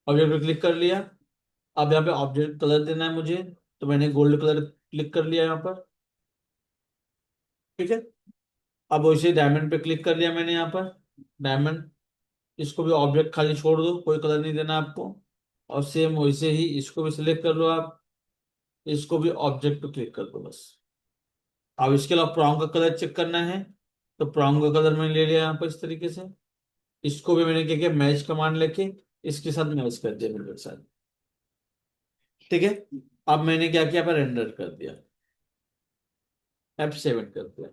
Object पे click कर लिया। अब यहाँ पे ऑब्जेक्ट कलर देना है मुझे, तो मैंने गोल्ड कलर क्लिक कर लिया यहाँ पर। ठीक है। अब वैसे डायमंड पे क्लिक कर लिया मैंने यहाँ पर, डायमंड। इसको भी ऑब्जेक्ट खाली छोड़ दो, कोई कलर नहीं देना आपको। और सेम वैसे ही इसको भी सिलेक्ट कर लो आप, इसको भी ऑब्जेक्ट पे क्लिक कर दो बस। अब इसके अलावा प्रॉन्ग का कलर चेक करना है, तो प्रॉन्ग का कलर मैंने ले लिया यहाँ पर इस तरीके से। इसको भी मैंने क्या किया, मैच कमांड लेके इसके साथ मैच कर दिया मेरे साथ। ठीक है। अब मैंने क्या किया, पर रेंडर कर दिया, F7 कर दिया।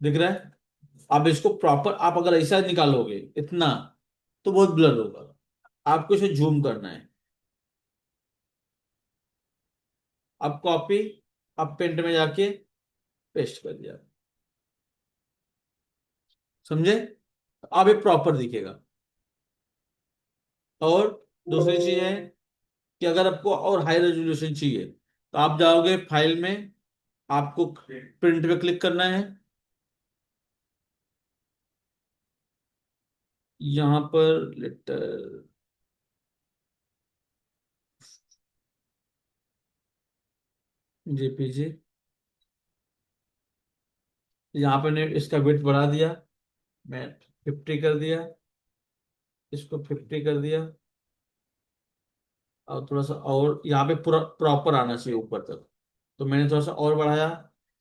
दिख रहा है। अब इसको प्रॉपर आप अगर ऐसा निकालोगे इतना, तो बहुत ब्लर होगा। आपको इसे जूम करना है। अब कॉपी, अब पेंट में जाके पेस्ट कर दिया। समझे। अब ये प्रॉपर दिखेगा। और दूसरी चीज है कि अगर आपको और हाई रेजोल्यूशन चाहिए, तो आप जाओगे फाइल में, आपको प्रिंट पे क्लिक करना है। यहाँ पर लेटर जेपीजी, यहाँ पे ने इसका वेट बढ़ा दिया, मैं 50 कर दिया, इसको 50 कर दिया। और थोड़ा सा और यहाँ पे पूरा प्रॉपर आना चाहिए ऊपर तक, तो मैंने थोड़ा सा और बढ़ाया,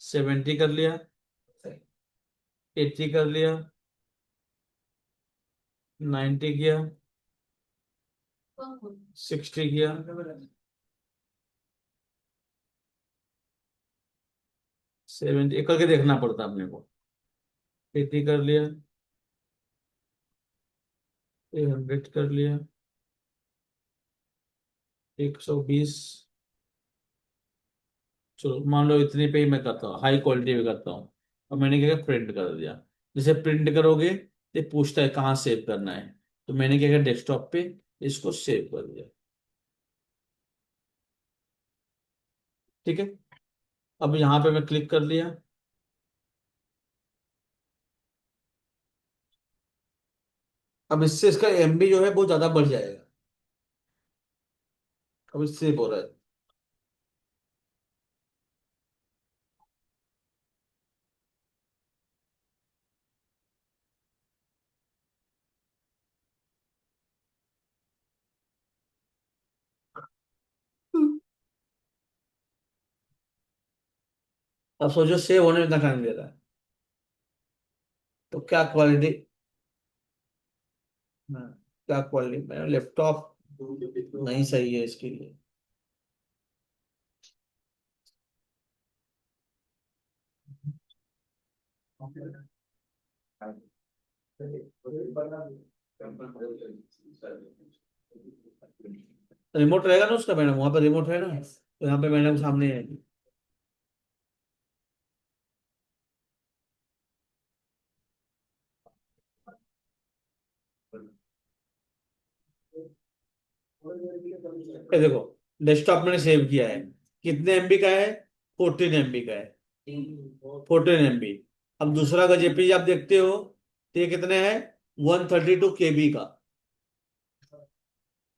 70 कर लिया, 80 कर लिया, 90 किया, 60 किया, 70 करके देखना पड़ता है अपने को। 80 कर लिया, 100 कर लिया, 120। चलो मान लो इतने पे ही मैं करता हूँ, हाई क्वालिटी में करता हूँ। और मैंने क्या किया, प्रिंट कर दिया। जैसे प्रिंट करोगे तो ये पूछता है कहाँ सेव करना है, तो मैंने क्या किया, डेस्कटॉप पे इसको सेव कर दिया। ठीक है। अब यहाँ पे मैं क्लिक कर लिया। अब इससे इसका एमबी जो है बहुत ज्यादा बढ़ जाएगा। अब इससे बोल रहा है। अब सोचो सेव होने में इतना टाइम ले रहा है, तो क्या क्वालिटी। हाँ, क्या क्वालिटी, मेरा लैपटॉप नहीं सही है इसके लिए। रिमोट रहेगा ना उसका मैडम, वहां पर रिमोट है ना, तो यहाँ पे मैडम सामने है। ये देखो, डेस्कटॉप मैंने सेव किया है, कितने एमबी का है, 14 MB का है, 14 MB। अब दूसरा का जेपीजी आप देखते हो, तो ये कितने हैं, 132 KB का।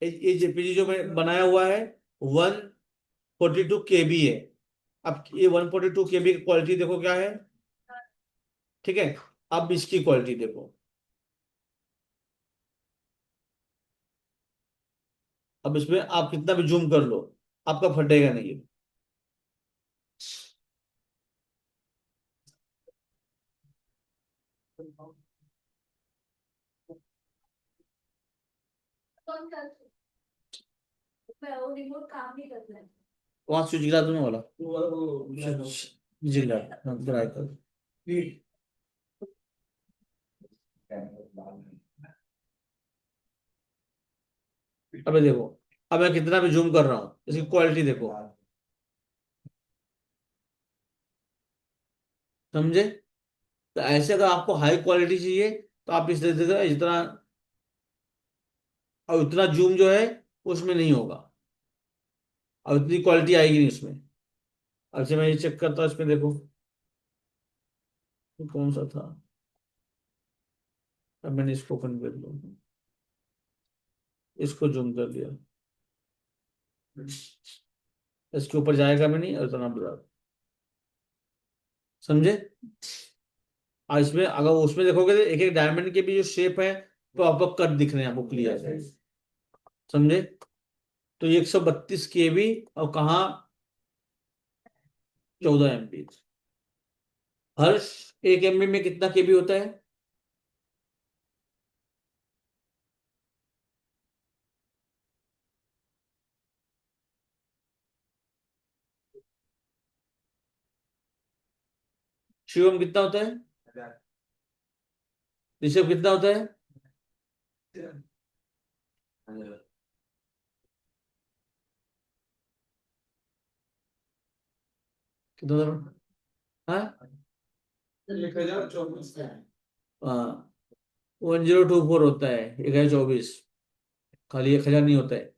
ये जेपीजी जो मैं बनाया हुआ है, 142 KB है। अब ये 142 KB की क्वालिटी देखो क्या है। ठीक है। अब इसकी क्वालिटी देखो। अब इसमें आप कितना भी जूम कर लो, आपका फटेगा नहीं। वहां स्विच गिरा दूंगा वाला, स्विच गिरा, हाँ, गिरा कर। अबे देखो, अब मैं कितना भी जूम कर रहा हूँ, इसकी क्वालिटी देखो। समझे। तो ऐसे अगर आपको हाई क्वालिटी चाहिए, तो आप इस तरीके से जितना, और उतना जूम जो है उसमें नहीं होगा, और उतनी क्वालिटी आएगी नहीं उसमें। अच्छा मैं ये चेक करता हूँ, इसमें देखो ये कौन सा था। अब मैंने इसको ओपन कर लूँ। इसको जूम कर लिया, इसके ऊपर जाएगा भी नहीं और इतना ब्लर। समझे? और इसमें अगर उसमें देखोगे तो एक एक डायमंड के भी जो शेप है तो आपको कट दिख रहे हैं आपको क्लियर। समझे? तो ये 132 KB और कहाँ 14 MB। हर एक MB में कितना KB होता है? शिवम कितना होता है? ऋषभ कितना होता है? कितना होता है? हाँ, 1024 हाँ, 1024 होता है, 1024। खाली 1000 नहीं होता है।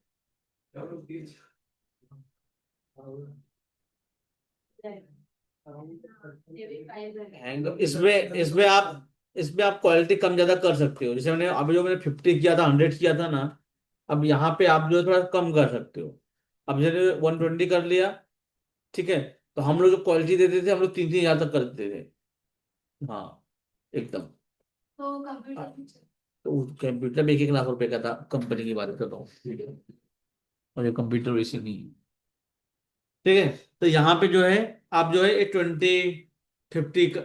हैंग इसमें इसमें आप इसमें आप क्वालिटी कम ज्यादा कर सकते हो। जैसे मैंने अभी जो मैंने 50 किया था, 100 किया था ना, अब यहाँ पे आप जो है थोड़ा कम कर सकते हो। अब जैसे 120 कर लिया, ठीक है। तो हम लोग जो क्वालिटी देते थे, हम लोग 3-3 हजार तक कर देते थे। हाँ, एकदम। तो कंप्यूटर भी 1-1 लाख रुपए का था, कंपनी की बात कर रहा हूँ। और ये कंप्यूटर वैसे नहीं है। ठीक है। तो यहाँ पे जो है आप जो है 20, 50,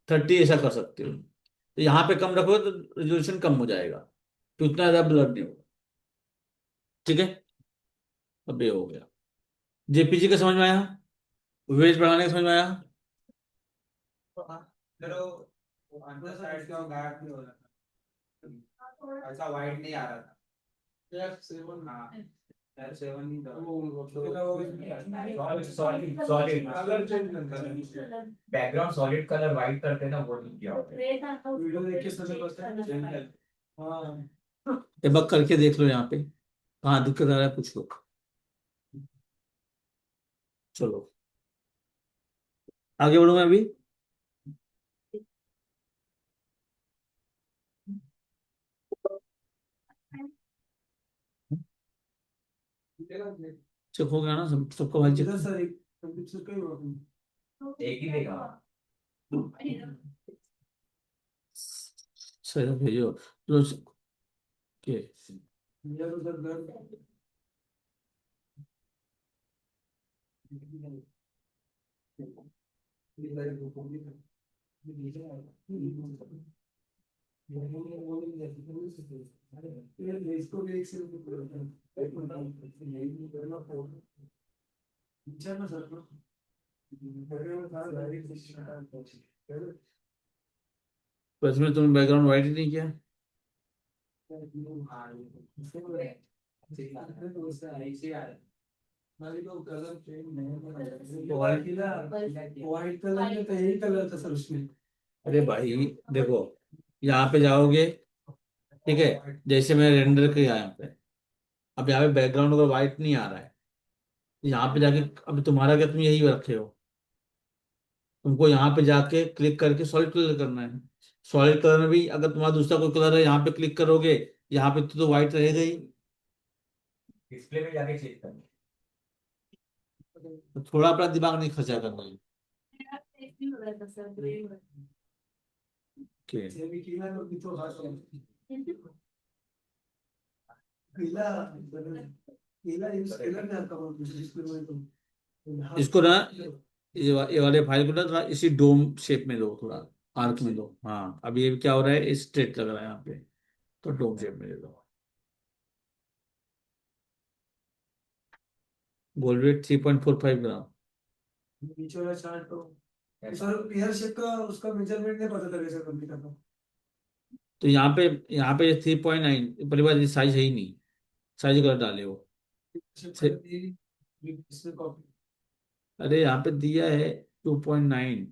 30 ऐसा कर सकते हो। तो यहाँ पे कम रखोगे तो रेजोल्यूशन कम हो जाएगा, तो उतना ज्यादा ब्लर नहीं होगा। ठीक है। अब ये हो गया। JPG का समझ में आया? वेज बढ़ाने का समझ में आया? चलो, वो अंदर साइड का गायब नहीं हो रहा था, ऐसा वाइट नहीं आ रहा था। F7 हाँ, F7 ही था वो, सॉलिड सॉलिड कलर चेंज करता है, बैकग्राउंड सॉलिड कलर वाइट करते हैं ना, वो नहीं किया होता। वीडियो देख के समझ पड़ता है। हाँ, डेबग करके देख लो यहाँ पे कहाँ दिक्कत आ रहा है, पूछ लो। चलो आगे बढ़ूँ मैं अभी। चेक हो गया ना सबका भाई? चेक सर एक कंप्यूटर का ही होगा, एक ही देगा। सही भेजो तो के। मेरा तो सर घर इसको भी एक से अच्छा ना सर, तो इसमें तुमने बैकग्राउंड वाइट ही नहीं किया? व्हाइट कलर में तो यही कलर था सर उसमें। अरे भाई देखो, यहाँ पे जाओगे, ठीक है। जैसे मैं रेंडर किया यहाँ पे, अब यहाँ पे बैकग्राउंड अगर वाइट नहीं आ रहा है, यहाँ पे जाके, अब तुम्हारा क्या, तुम यही रखे हो, तुमको यहाँ पे जाके क्लिक करके सॉलिड कलर करना है। सॉलिड कलर में भी अगर तुम्हारा दूसरा कोई कलर है, यहाँ पे क्लिक करोगे, यहाँ पे तो व्हाइट रहेगा ही। डिस्प्ले में जाके चेक करना। तो थोड़ा अपना दिमाग नहीं खर्चा करना है। Okay. इसको ना, ये वाले फाइल को ना थोड़ा इसी डोम शेप में दो, थोड़ा आर्क में दो। हाँ, अब ये क्या हो रहा है, स्ट्रेट लग रहा है यहाँ पे, तो डोम शेप में दे दो। गोल्ड वेट 3.45 ग्राम। नीचे वाला चार्ट तो सर पेयर शेप का उसका मेजरमेंट नहीं पता लगे सर कंप्लीट का। तो यहाँ पे 3.9, पहली बात साइज है ही नहीं, साइज गलत डाले हो। इसमें कॉपी अरे यहाँ पे दिया है 2.9,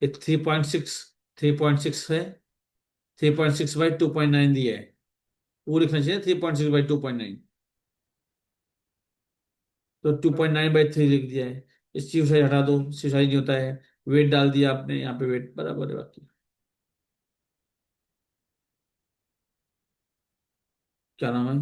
ये 3.6, 3.6 है। 3.6/2.9 दिया है, वो लिखना चाहिए 3.6/2.9। तो 2.9/3 लिख दिया है। इस चीज से हटा दो, साइज नहीं होता है। वेट डाल दिया आपने, यहाँ पे वेट बराबर है बाकी। क्या नाम है?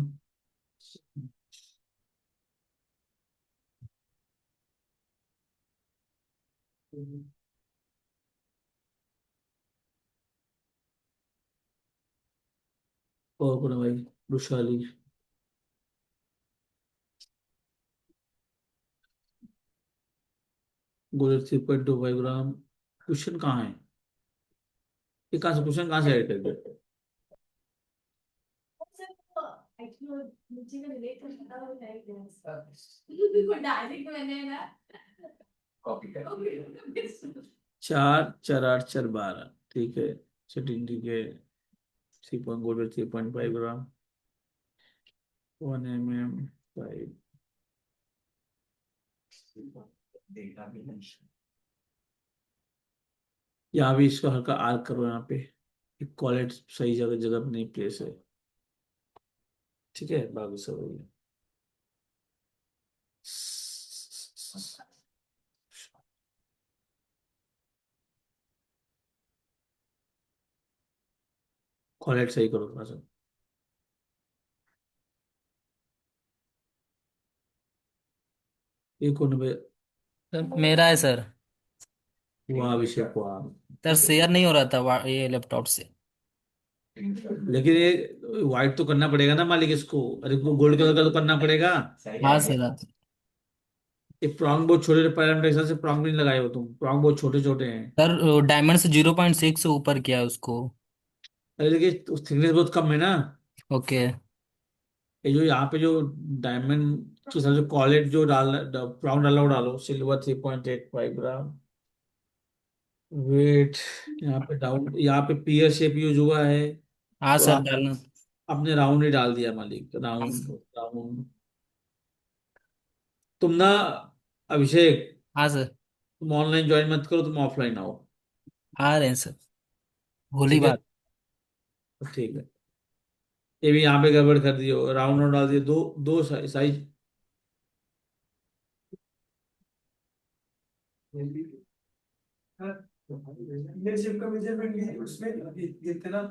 और कौन है भाई? वैशाली। गोले 3.25 ग्राम। क्वेश्चन कहाँ है? ये कहाँ से क्वेश्चन कहाँ से ऐड कर दिया? चार चार आठ चार 12, ठीक है। सेटिंग ठीक है। 3.5 ग्राम। 1 mm 5। यहाँ भी इसको हल्का आर्क करो यहाँ पे। कॉलेज सही जगह जगह पे नहीं प्लेस है। ठीक है, बाकी सब हो गया। कॉलेज सही करो थोड़ा सा। ये कौन है? सर मेरा है सर। वाह अभिषेक वाह। सर शेयर नहीं हो रहा था ये लैपटॉप से। लेकिन ये व्हाइट तो करना पड़ेगा ना मालिक इसको, अरे को गोल्ड कलर का तो करना पड़ेगा। हाँ सर हाँ। ये प्रॉन्ग बहुत छोटे पैरामीटर के हिसाब से प्रॉन्ग नहीं लगाए हो तुम, प्रॉन्ग बहुत छोटे छोटे हैं। सर डायमंड से 0.6 से ऊपर किया है उसको। अरे देखिए थिकनेस बहुत कम है ना। ओके। ये जो यहाँ पे जो डायमंड के हिसाब से कॉलेज जो प्रॉन्ग डाला वो डालो, सिल्वर 3.85 ग्राम। वेट यहाँ पे डाउन, यहाँ पे पीयर शेप यूज हुआ है। हाँ तो सर आप डालना। अपने राउंड ही डाल दिया मालिक, हाँ राउंड सर। राउंड। तुम ना अभिषेक, हाँ सर। तुम ऑनलाइन ज्वाइन मत करो, तुम ऑफलाइन आओ। आ रहे हैं सर। भोली ठीक है। बात। ठीक है। ये भी यहाँ पे गड़बड़ कर दियो, राउंड राउंड डाल दिए, दो दो साइज। लीडरशिप का मेजरमेंट भी उसमें गिनते ना,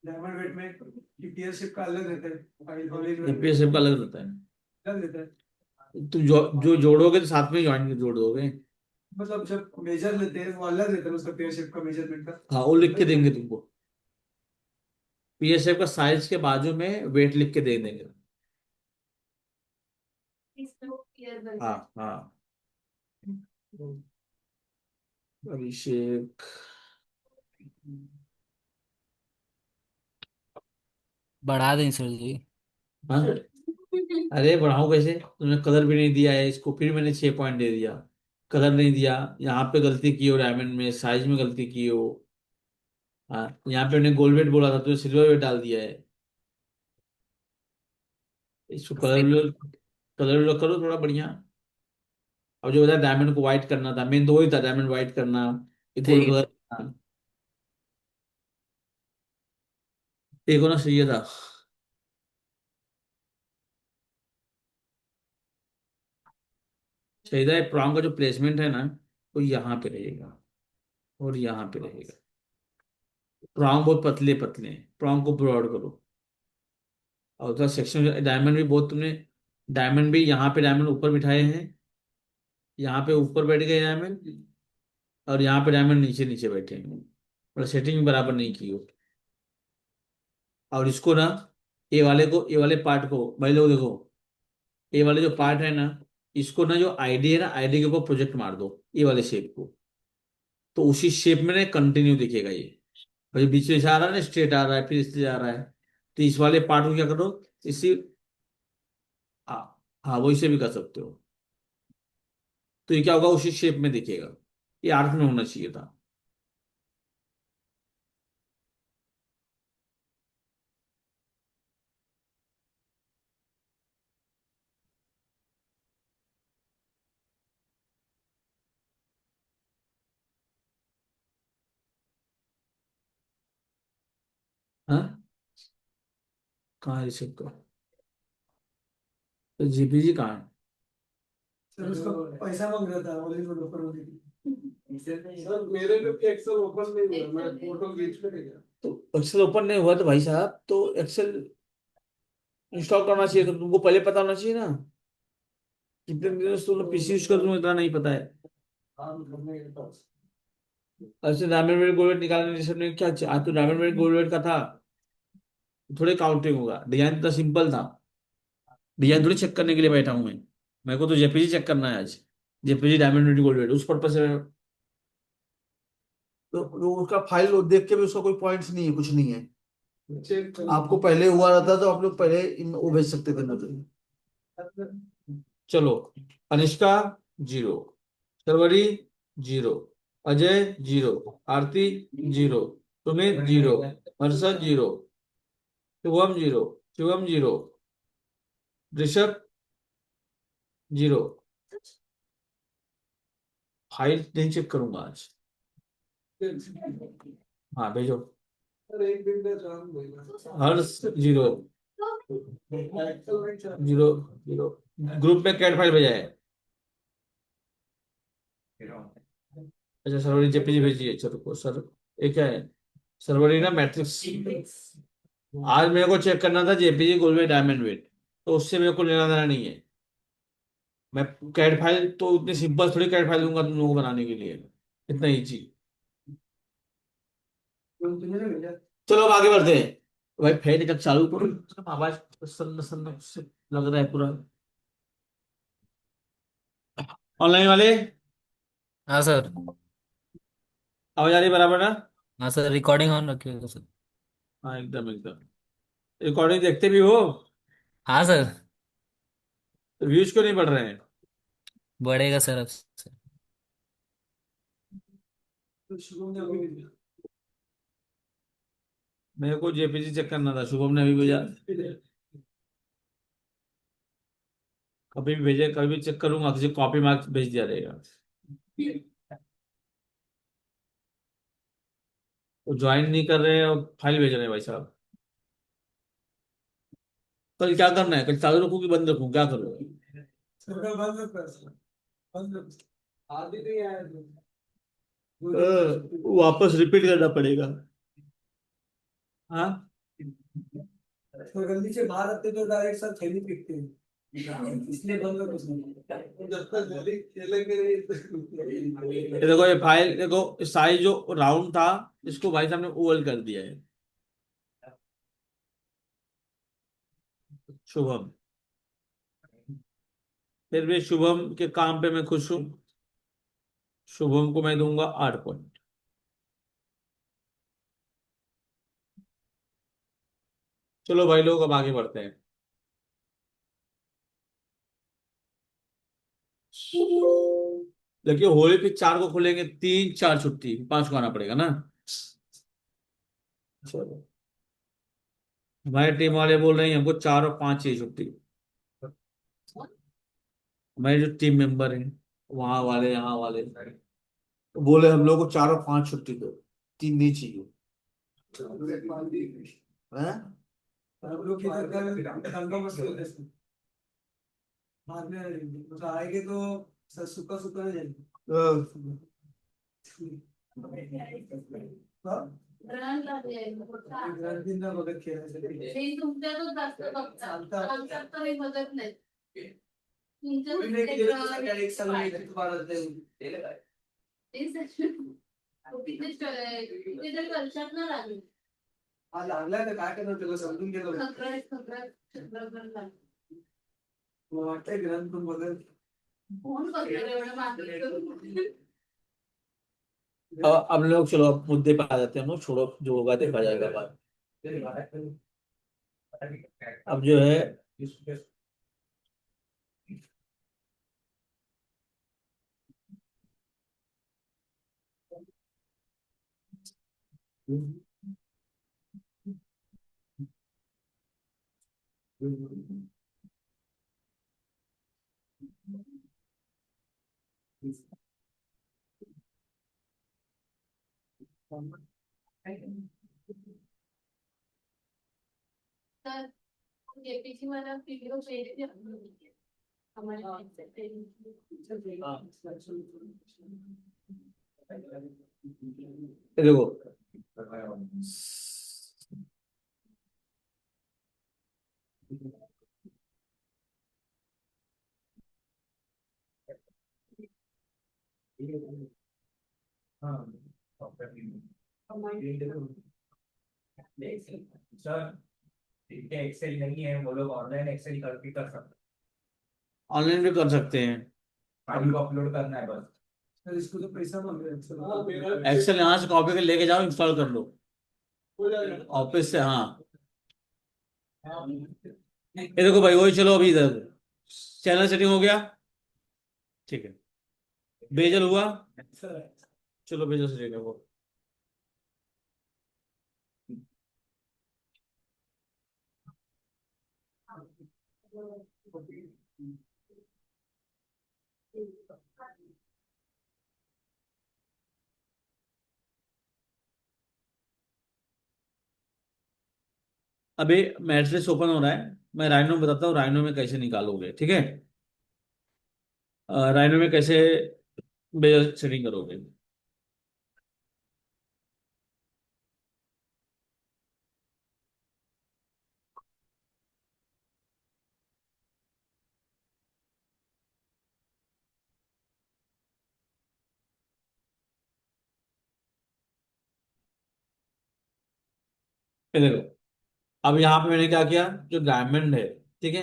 डायमंड वेट में लीडरशिप का अलग रहता है, एपीएस का अलग रहता है। अलग रहता है। तुम जो जोड़ोगे तो साथ में ज्वाइन जोड़ दोगे। मतलब जब मेजर लेते हैं वो अलग रहता है उसका, पेयरशिप का मेजरमेंट का। हाँ वो लिख के देंगे तुमको। पीएसएफ का साइज के बाजू में वेट लिख के दे देंगे। हाँ हाँ। अभिषेक। बढ़ा दें सर जी। हाँ। अरे बढ़ाऊं कैसे, तुमने कलर भी नहीं दिया है इसको, फिर मैंने 6 पॉइंट दे दिया। कलर नहीं दिया, यहाँ पे गलती की हो, डायमंड में साइज में गलती की हो। हाँ यहाँ पे मैंने गोल्ड वेट बोला था, तुमने सिल्वर वेट डाल दिया है। इसको कलर करो थोड़ा बढ़िया। अब जो बता डायमंड को व्हाइट करना था, मेन तो वही था, डायमंड व्हाइट करना। ये गोल्ड ठीक है। कलर एक होना चाहिए था। चाहिए था प्रॉन्ग का जो प्लेसमेंट है ना, वो यहाँ पे रहेगा और यहाँ पे रहेगा। प्रॉन्ग बहुत पतले पतले हैं, प्रॉन्ग को ब्रॉड करो। और उसका सेक्शन डायमंड भी बहुत तुमने, डायमंड भी यहाँ पे डायमंड ऊपर बिठाए हैं, यहाँ पे ऊपर बैठ गए डायमंड, और यहाँ पे डायमंड नीचे नीचे बैठे हैं, मतलब सेटिंग भी बराबर नहीं की हो। और इसको ना, ए वाले पार्ट को भाई लोग देखो, ए वाले जो पार्ट है ना, इसको ना जो आईडी है ना, आईडी के ऊपर प्रोजेक्ट मार दो ये वाले शेप को। तो उसी शेप में ना कंटिन्यू दिखेगा ये। भाई बीच में से आ रहा है ना, स्ट्रेट आ रहा है फिर इससे जा रहा है। तो इस वाले पार्ट को क्या करो, इसी, हाँ हाँ वही से भी कर सकते हो। तो ये क्या होगा, उसी शेप में दिखेगा। ये आर्क में होना चाहिए था। हाँ कहाँ है ऋषभ का? तो जीपीजी कहाँ है? सर उसका पैसा मांग रहा था ऑनलाइन डेवलपर होने की। सर मेरे में भी एक्सेल ओपन नहीं हुआ, मैं फोटो खींच के भेजा। तो एक्सेल ओपन नहीं हुआ तो भाई साहब, तो एक्सेल इंस्टॉल करना चाहिए, तो तुमको पहले पता होना चाहिए ना। कितने दिन से तुमने पीसी यूज कर, तुम्हें इतना नहीं पता है। ऐसे डायमंड वेट गोल्ड वेट निकालने जैसे ने क्या आज तो डायमंड वेट गोल्ड वेट का था, थोड़े काउंटिंग होगा। डिजाइन तो सिंपल था, डिजाइन थोड़ी चेक करने के लिए बैठा हूं मैं। मेरे को तो जेपीजी चेक करना है आज, JPG diamond wait gold wait, उस पर्पज से। तो उसका फाइल देख के भी उसका कोई पॉइंट्स नहीं है, कुछ नहीं है। आपको पहले हुआ रहता तो आप लोग पहले वो भेज सकते थे मुझे। चलो, Anishka zero, Sarvari zero, Ajay zero, Aarti zero, Sumit zero, Harshad zero, Shubham zero, Shivam zero, Rishabh zero. File नहीं चेक करूंगा आज। हाँ भेजो। Harsh zero, zero zero. Group में कैट फाइल भेजा है। अच्छा सरवरी जेपीजी भेजिए, चलो को सर। ये क्या है, सरवरी ना मैट्रिक्स। आज मेरे को चेक करना था जेपीजी गोल्ड में डायमंड वेट, तो उससे मेरे को लेना देना नहीं है। मैं कैट फाइल तो उतनी सिंपल थोड़ी कैट फाइल दूंगा तुम लोगों को बनाने के लिए, इतना इजी। चलो अब आगे बढ़ते हैं। भाई फैन का चालू करो, आवाज सन्न सन्न उससे लग रहा है पूरा। ऑनलाइन वाले हाँ सर। आवाज आ रही है बराबर ना? हाँ सर, रिकॉर्डिंग ऑन रखिएगा सर। हाँ एकदम एकदम। रिकॉर्डिंग देखते भी हो? हाँ सर। तो व्यूज क्यों नहीं बढ़ रहे हैं? बढ़ेगा सर अब सर। मेरे को जेपीजी चेक करना था, शुभम ने अभी भेजा। कभी भी भेजे, कभी भी चेक करूंगा, किसी कॉपी मार्क्स भेज दिया रहेगा। वो ज्वाइन नहीं कर रहे हैं और फाइल भेज रहे हैं भाई साहब। कल क्या करना है, कल चालू रखूं कि बंद रखूं, क्या करूँ? वापस रिपीट करना पड़ेगा। हाँ तो गलती से बाहर आते तो डायरेक्ट सर थैली फेंकते हैं, इसलिए बंद कर कुछ नहीं। जब तक गोली खेलेंगे ये देखो, ये फाइल देखो, साइज जो राउंड था इसको भाई साहब ने ओवल कर दिया है। शुभम, फिर भी शुभम के काम पे मैं खुश हूँ। शुभम को मैं दूंगा 8 पॉइंट। चलो भाई लोग अब आगे बढ़ते हैं। देखिए होली पे 4 को खुलेंगे, 3 4 छुट्टी, 5 को आना पड़ेगा ना। चलो, हमारी टीम वाले बोल रहे हैं हमको 4 और 5 चाहिए छुट्टी। हमारे जो टीम मेंबर हैं, वहां वाले यहाँ वाले, तो बोले हम लोग को 4 और 5 छुट्टी दो, 3 नहीं चाहिए। हैं? हम लोग इधर का दंगा मच गया था। बाद में तो आएंगे तो सर सुखा सुखा नहीं जाएंगे। हाँ? दिन ना मदद किया नाही तुमच्या तो जास्त बघतात आमच्यात तर काही बघत नाही तुमच्या कोई नहीं कि एक साल में एक बार आते हैं। तिथे जर वर्षात ना लागली आज लागला तर काय करणार त्याला समजून गेलो. खकरा मला वाटतंय ग्रंथ पण बदल. कोण बघणार एवढं मागे करून अब लोग चलो अब मुद्दे पे आ जाते हैं हम लोग, छोड़ो जो होगा देखा जाएगा बाद। अब जो है, तर जेपीची मला व्हिडिओ भेटते हमारे ये देखो, सर इनके एक्सेल नहीं है, वो लोग ऑनलाइन एक्सेल कर भी कर सकते ऑनलाइन भी कर सकते हैं। हैं, फाइल को अपलोड करना है बस। सर इसको तो पैसा मांग रहे हैं एक्सेल यहाँ से कॉपी कर लेके जाओ, इंस्टॉल कर लो ऑफिस से। हाँ, ये देखो भाई, वही। चलो अभी इधर चैनल सेटिंग हो गया, ठीक है। बेजल हुआ, चलो बेजल सेटिंग है वो। अभी मैट्रिक्स ओपन हो रहा है, मैं राइनो बताता हूँ राइनो में कैसे निकालोगे, ठीक है। राइनो में कैसे बेजल सेटिंग करोगे। ये देखो, अब यहाँ पे मैंने क्या किया, जो डायमंड है, ठीक है।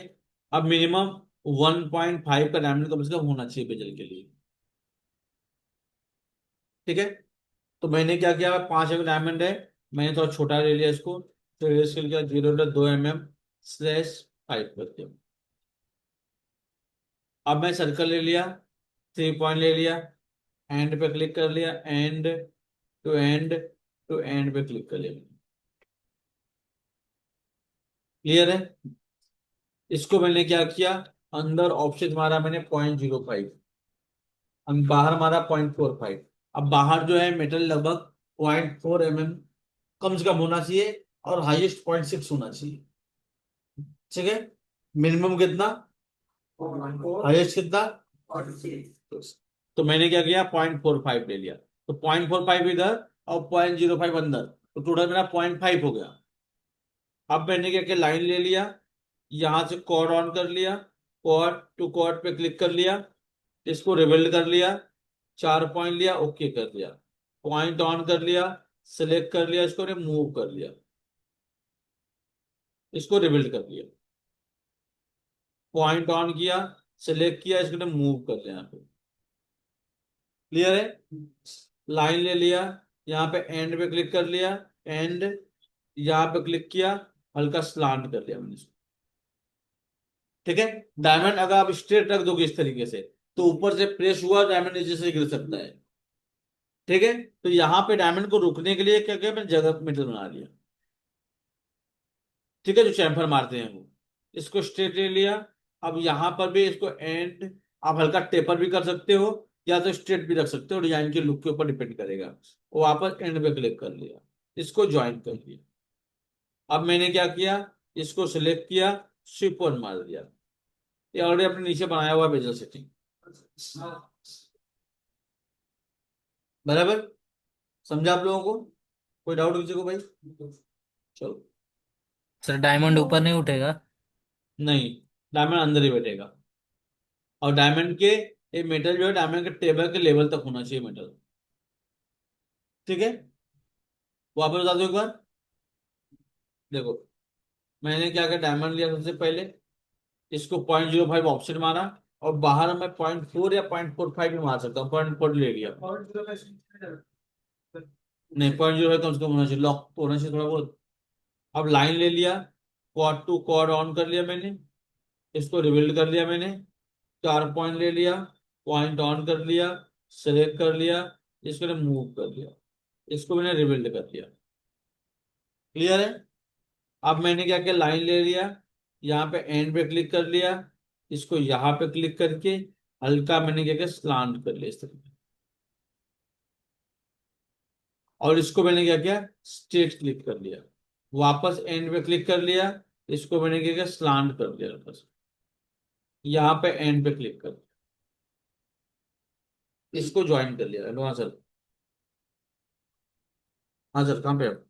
अब मिनिमम 1.5 का डायमंड कम से कम होना चाहिए बेजल के लिए, ठीक है। तो मैंने क्या किया, 5 डायमंड है, मैंने थोड़ा छोटा ले लिया इसको, तो इसके लिए 0.2 mm/5 कर दिया। अब मैं सर्कल ले लिया, 3 पॉइंट ले लिया, एंड पे क्लिक कर लिया, end to end, to end पे क्लिक कर लिया। क्लियर है। इसको मैंने क्या किया, अंदर ऑप्शन मारा मैंने 0.05, बाहर मारा 0.45। अब बाहर जो है मेटल लगभग 0.4 mm कम से कम होना चाहिए, और हाईएस्ट 0.6 होना चाहिए, ठीक है। मिनिमम कितना, हाईएस्ट कितना। तो मैंने क्या किया, 0.45 ले लिया, तो 0.45 इधर और 0.05 अंदर, तो टोटल मेरा 0.5 हो गया। अब मैंने क्या किया, लाइन ले लिया, यहां से कॉर्ड ऑन कर लिया, कॉर्ड टू कॉर्ड पे क्लिक कर लिया, इसको रिबिल्ड कर लिया, 4 पॉइंट लिया, ओके कर दिया, पॉइंट ऑन कर लिया, सिलेक्ट कर लिया, इसको मूव कर लिया, इसको रिबिल्ड कर लिया, पॉइंट ऑन किया, सिलेक्ट किया, इसको मूव कर लिया यहाँ पे। क्लियर है। लाइन ले लिया, यहाँ पे एंड पे क्लिक कर लिया, एंड यहाँ पे क्लिक किया, हल्का स्लांट कर लिया मैंने इसको, ठीक है। डायमंड अगर आप स्ट्रेट रख दोगे इस तरीके से, तो ऊपर से प्रेस हुआ डायमंड नीचे से गिर सकता है, ठीक है। तो यहाँ पे डायमंड को रोकने के लिए क्या किया, मैंने जगह मीटर बना लिया, ठीक है, जो चैम्फर मारते हैं वो। इसको स्ट्रेट ले लिया, अब यहाँ पर भी इसको एंड, आप हल्का टेपर भी कर सकते हो, या तो स्ट्रेट भी रख सकते हो, डिजाइन के लुक के ऊपर डिपेंड करेगा। वो वापस एंड पे क्लिक कर लिया, इसको ज्वाइन कर लिया। अब मैंने क्या किया, इसको सिलेक्ट किया, शिप वन मार दिया, ये ऑलरेडी अपने नीचे बनाया हुआ बेजल सेटिंग, बराबर। समझा आप लोगों को, कोई डाउट किसी को भाई। चलो। सर डायमंड ऊपर नहीं उठेगा? नहीं, डायमंड अंदर ही बैठेगा, और डायमंड के, ये मेटल जो है डायमंड के टेबल के लेवल तक होना चाहिए मेटल, ठीक है। वापस बता दो एक बार। देखो, मैंने क्या किया, डायमंड लिया सबसे पहले, इसको 0.05 ऑप्शन मारा, और बाहर मैं 0.4 या 0.45 भी मार सकता हूँ, 0.4 ले लिया। नहीं, 0.05 कम से कम होना चाहिए, लॉक होना चाहिए थोड़ा बहुत। अब लाइन ले लिया, क्वाड टू क्वाड ऑन कर लिया मैंने, इसको रिबिल्ड कर लिया मैंने, 4 पॉइंट ले लिया, पॉइंट ऑन कर लिया, सेलेक्ट कर लिया, इसको मैंने मूव कर लिया, इसको मैंने रिबिल्ड कर लिया। क्लियर है। अब मैंने क्या किया, लाइन ले लिया, यहाँ पे एंड पे क्लिक कर लिया, इसको यहाँ पे क्लिक करके हल्का मैंने क्या किया, स्लांट कर लिया इस तरीके, और इसको मैंने क्या किया, स्ट्रेट क्लिक कर लिया, वापस एंड पे क्लिक कर लिया, इसको मैंने क्या किया, स्लांट कर दिया बस, यहाँ पे एंड पे क्लिक कर, इसको ज्वाइन कर लिया। हाँ सर, हाँ सर, कहाँ पे आप,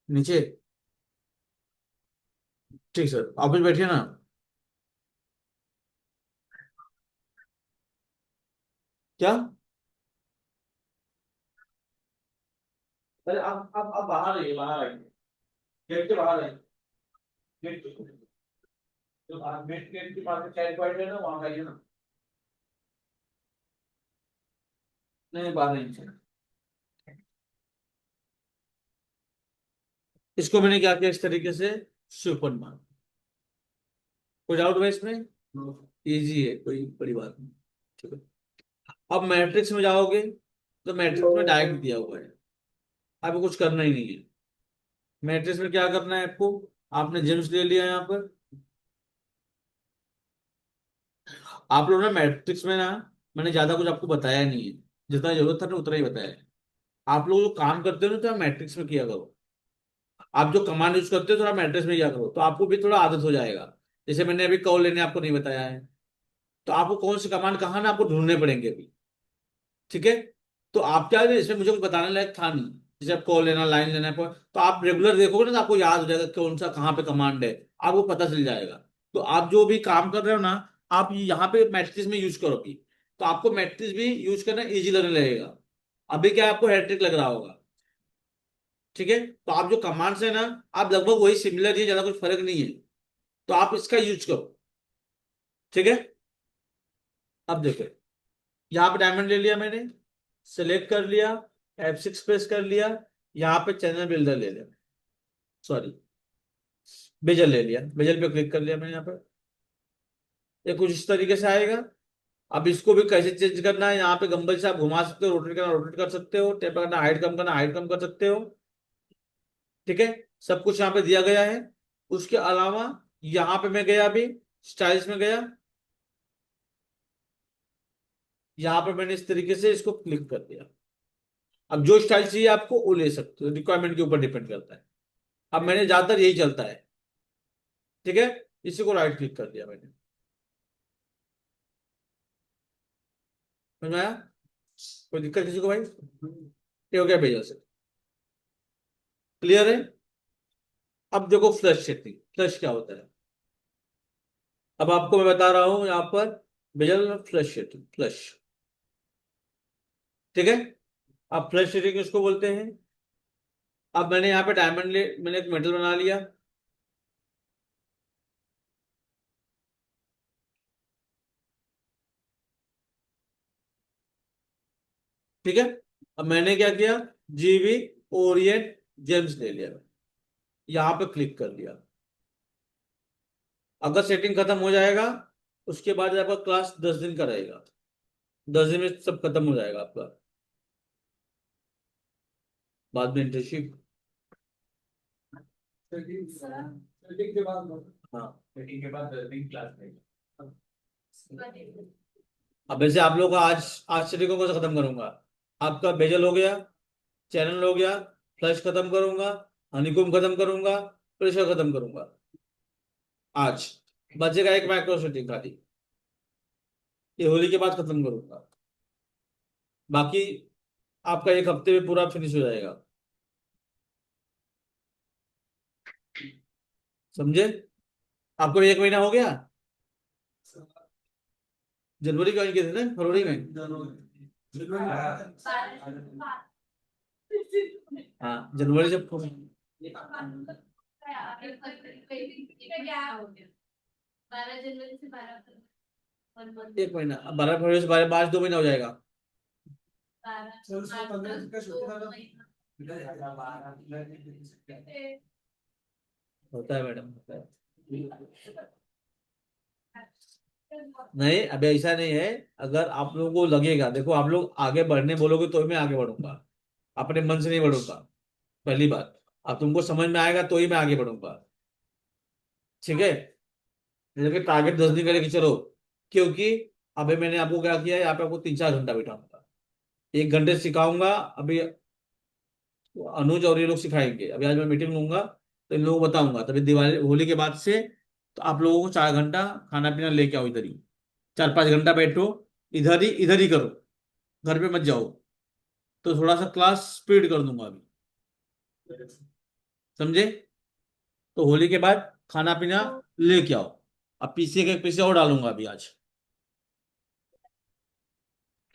नीचे। ठीक सर, ऑफिस बैठिए ना। क्या? अरे आप बाहर आइए, बाहर आइए, गेट के बाहर आइए। गेट जो गेट गेट के पास चाय पॉइंट है ना, वहां आइए ना। नहीं, बाहर नहीं सर। इसको मैंने क्या किया इस तरीके से, सुपर मार। कोई डाउट है इसमें? इजी है, कोई बड़ी बात नहीं। ठीक है। अब मैट्रिक्स में जाओगे तो मैट्रिक्स में डायरेक्ट दिया हुआ है, आपको कुछ करना ही नहीं है। मैट्रिक्स में क्या करना है आपको, आपने जेम्स ले लिया यहाँ पर। आप लोगों ने मैट्रिक्स में ना, मैंने ज्यादा कुछ आपको बताया नहीं है, जितना जरूरत था ना उतना ही बताया है। आप लोग जो काम करते हो ना, तो मैट्रिक्स में किया करो। आप जो कमांड यूज करते हो थोड़ा मैट्रिक्स में किया करो, तो आपको भी थोड़ा आदत हो जाएगा। जैसे मैंने अभी कॉल लेने आपको नहीं बताया है, तो आपको कौन सी कमांड कहाँ ना आपको ढूंढने पड़ेंगे अभी। ठीक है। तो आप क्या है, इसमें मुझे कुछ बताने लायक था नहीं। जैसे आप कॉल लेना, लाइन लेना है, तो आप रेगुलर देखोगे ना, तो आपको याद हो जाएगा कौन सा कहाँ पे कमांड है, आपको पता चल जाएगा। तो आप जो भी काम कर रहे हो ना, आप यहाँ पे मैट्रिक्स में यूज करो भी, तो आपको मैट्रिक्स भी यूज करना इजी लगने लगेगा। अभी क्या आपको हैट्रिक लग रहा होगा। ठीक है। तो आप जो कमांड्स है ना, आप लगभग वही सिमिलर ही, ज्यादा कुछ फर्क नहीं है। तो आप इसका यूज करो। ठीक है। अब देखो, यहाँ पे डायमंड ले लिया मैंने, सेलेक्ट कर लिया, F6 प्रेस कर लिया, यहाँ पे चैनल बिल्डर ले लिया, सॉरी बेजल ले लिया, बेजल पे क्लिक कर लिया मैंने यहाँ पर। ये कुछ इस तरीके से आएगा। अब इसको भी कैसे चेंज करना है, यहाँ पे गंबल से आप घुमा सकते हो, रोटेट करना रोटेट कर सकते हो, टेप करना हाइट कम करना हाइट कम कर सकते हो। ठीक है। सब कुछ यहाँ पे दिया गया है। उसके अलावा यहाँ पे मैं गया, अभी स्टाइल्स में गया, यहाँ पे मैंने इस तरीके से इसको क्लिक कर दिया। अब जो स्टाइल चाहिए आपको वो ले सकते हो, रिक्वायरमेंट के ऊपर डिपेंड करता है। अब मैंने ज्यादातर यही चलता है। ठीक है। इसी को राइट क्लिक कर दिया मैंने। समझ में आया? कोई दिक्कत किसी को भाई? ये हो गया भेजा से। क्लियर है? अब देखो फ्लश सेटिंग, फ्लश क्या होता है। अब आपको मैं बता रहा हूं यहाँ पर, भेजल फ्लश सेटिंग, फ्लश। ठीक है। अब फ्लश सेटिंग किसको बोलते हैं? अब मैंने यहाँ पे डायमंड ले, मैंने एक मेटल बना लिया। ठीक है। अब मैंने क्या किया, जीवी ओरिएंट जेम्स ले लिया, यहाँ पे क्लिक कर दिया। अगर सेटिंग खत्म हो जाएगा, उसके बाद आपका क्लास 10 दिन का रहेगा, 10 दिन में सब खत्म हो जाएगा आपका। बाद में इंटर्नशिप। मीटिंग के बाद हाँ। मीटिंग के बाद क्लास में अब वैसे आप लोग का आज सेटिंग को खत्म करूंगा। आपका बेजल हो गया, चैनल हो गया, फ्लश खत्म करूंगा, हनीकॉम खत्म करूंगा, प्रेशर खत्म करूंगा आज। बचेगा एक माइक्रो सेटिंग खाली, ये होली के बाद खत्म करूंगा। बाकी आपका एक हफ्ते में पूरा फिनिश हो जाएगा। समझे? आपको 1 महीना हो गया। जनवरी ज्वाइन किए थे ना, फरवरी में? हाँ, जनवरी से बारह जनवरी से 12 1 महीना, अब 12 फरवरी से 12 मार्च, 2 महीना हो जाएगा। होता है मैडम, होता है। नहीं, अभी ऐसा नहीं है। अगर आप लोगों को लगेगा, देखो आप लोग आगे बढ़ने बोलोगे तो ही मैं आगे बढ़ूंगा, अपने मन से नहीं बढ़ूंगा। पहली बात, अब तुमको समझ में आएगा तो ही मैं आगे बढ़ूंगा। ठीक है। लेकिन टारगेट 10 दिन का लेके चलो, क्योंकि अभी मैंने आपको क्या किया है, यहाँ पे आपको 3-4 घंटा बैठाऊंगा, 1 घंटे सिखाऊंगा अभी। अनुज और ये लोग सिखाएंगे, अभी आज मैं मीटिंग लूंगा तो इन लोगों को बताऊंगा, तभी दिवाली होली के बाद से तो आप लोगों को 4 घंटा खाना पीना लेके आओ इधर ही, 4-5 घंटा बैठो, इधर ही करो, घर पे मत जाओ। तो थोड़ा सा क्लास स्पीड कर दूंगा अभी। समझे? तो होली के बाद खाना पीना लेके आओ। अब पीछे के पैसे और डालूंगा अभी आज।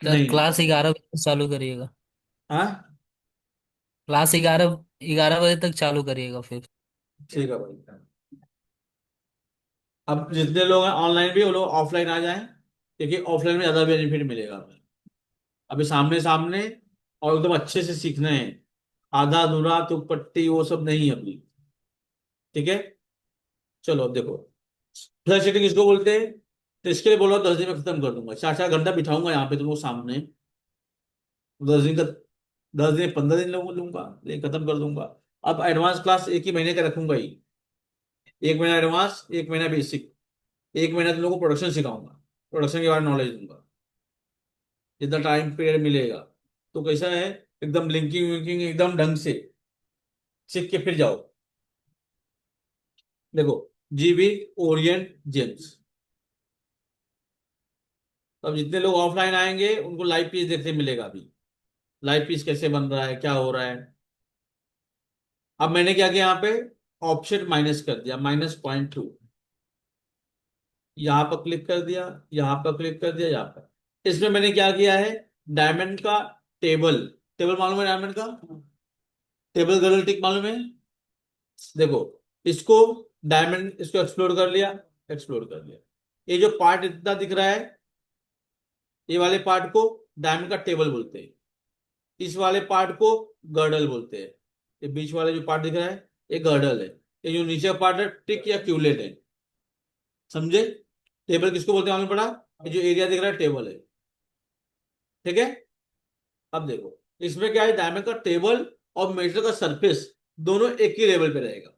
सर नहीं। क्लास 11 बजे चालू करिएगा। हाँ। क्लास 11 11 बजे तक चालू करिएगा फिर। ठीक है भाई। अब जितने लोग हैं ऑनलाइन भी वो लोग ऑफलाइन आ जाएं, क्योंकि ऑफलाइन में ज्यादा बेनिफिट मिलेगा हमें। अभी सामने सामने और एकदम अच्छे से सीखना है। आधा अधूरा तो पट्टी वो सब नहीं है अभी। ठीक है। चलो अब देखो, फ्लश शीटिंग इसको बोलते हैं। तो इसके लिए बोलो 10 दिन में खत्म कर दूंगा, 4 4 घंटा बिठाऊंगा यहाँ पे तुमको सामने। 10 दिन का, 10 दिन 15 दिन लूंगा, लेकिन खत्म कर दूंगा। अब एडवांस क्लास एक ही महीने का रखूंगा ही। 1 महीना एडवांस, 1 महीना बेसिक। 1 महीना तुम लोग को प्रोडक्शन सिखाऊंगा, प्रोडक्शन के बारे में नॉलेज दूंगा जितना टाइम पीरियड मिलेगा। तो कैसा है, एकदम लिंकिंग विंकिंग एकदम ढंग से सीख के फिर जाओ। देखो, जीबी, ओरिएंट, जेम्स। अब जितने लोग ऑफलाइन आएंगे उनको लाइव पीस देखने मिलेगा अभी। लाइव पीस कैसे बन रहा है, क्या हो रहा है। अब मैंने क्या किया यहाँ पे, ऑप्शन माइनस कर दिया, -0.2। यहाँ पर क्लिक कर दिया, यहाँ पर क्लिक कर दिया, यहाँ पर। इसमें मैंने क्या किया है, डायमंड का टेबल। टेबल मालूम है डायमंड का? टेबल गर्ल टिक मालूम है? देखो, इसको डायमंड, इसको एक्सप्लोर कर लिया, एक्सप्लोर कर लिया। ये जो पार्ट इतना दिख रहा है, ये वाले पार्ट को डायमंड का टेबल बोलते हैं। इस वाले पार्ट को गर्डल बोलते हैं। ये बीच वाले जो पार्ट दिख रहा है, ये गर्डल है। ये जो नीचे का पार्ट है, टिक या क्यूलेट है। समझे? टेबल किसको बोलते हैं मालूम पड़ा? ये जो एरिया दिख रहा है, टेबल है। ठीक है। अब देखो, इसमें क्या है, डायमंड का टेबल और मेटल का सरफेस दोनों एक ही लेवल पे रहेगा।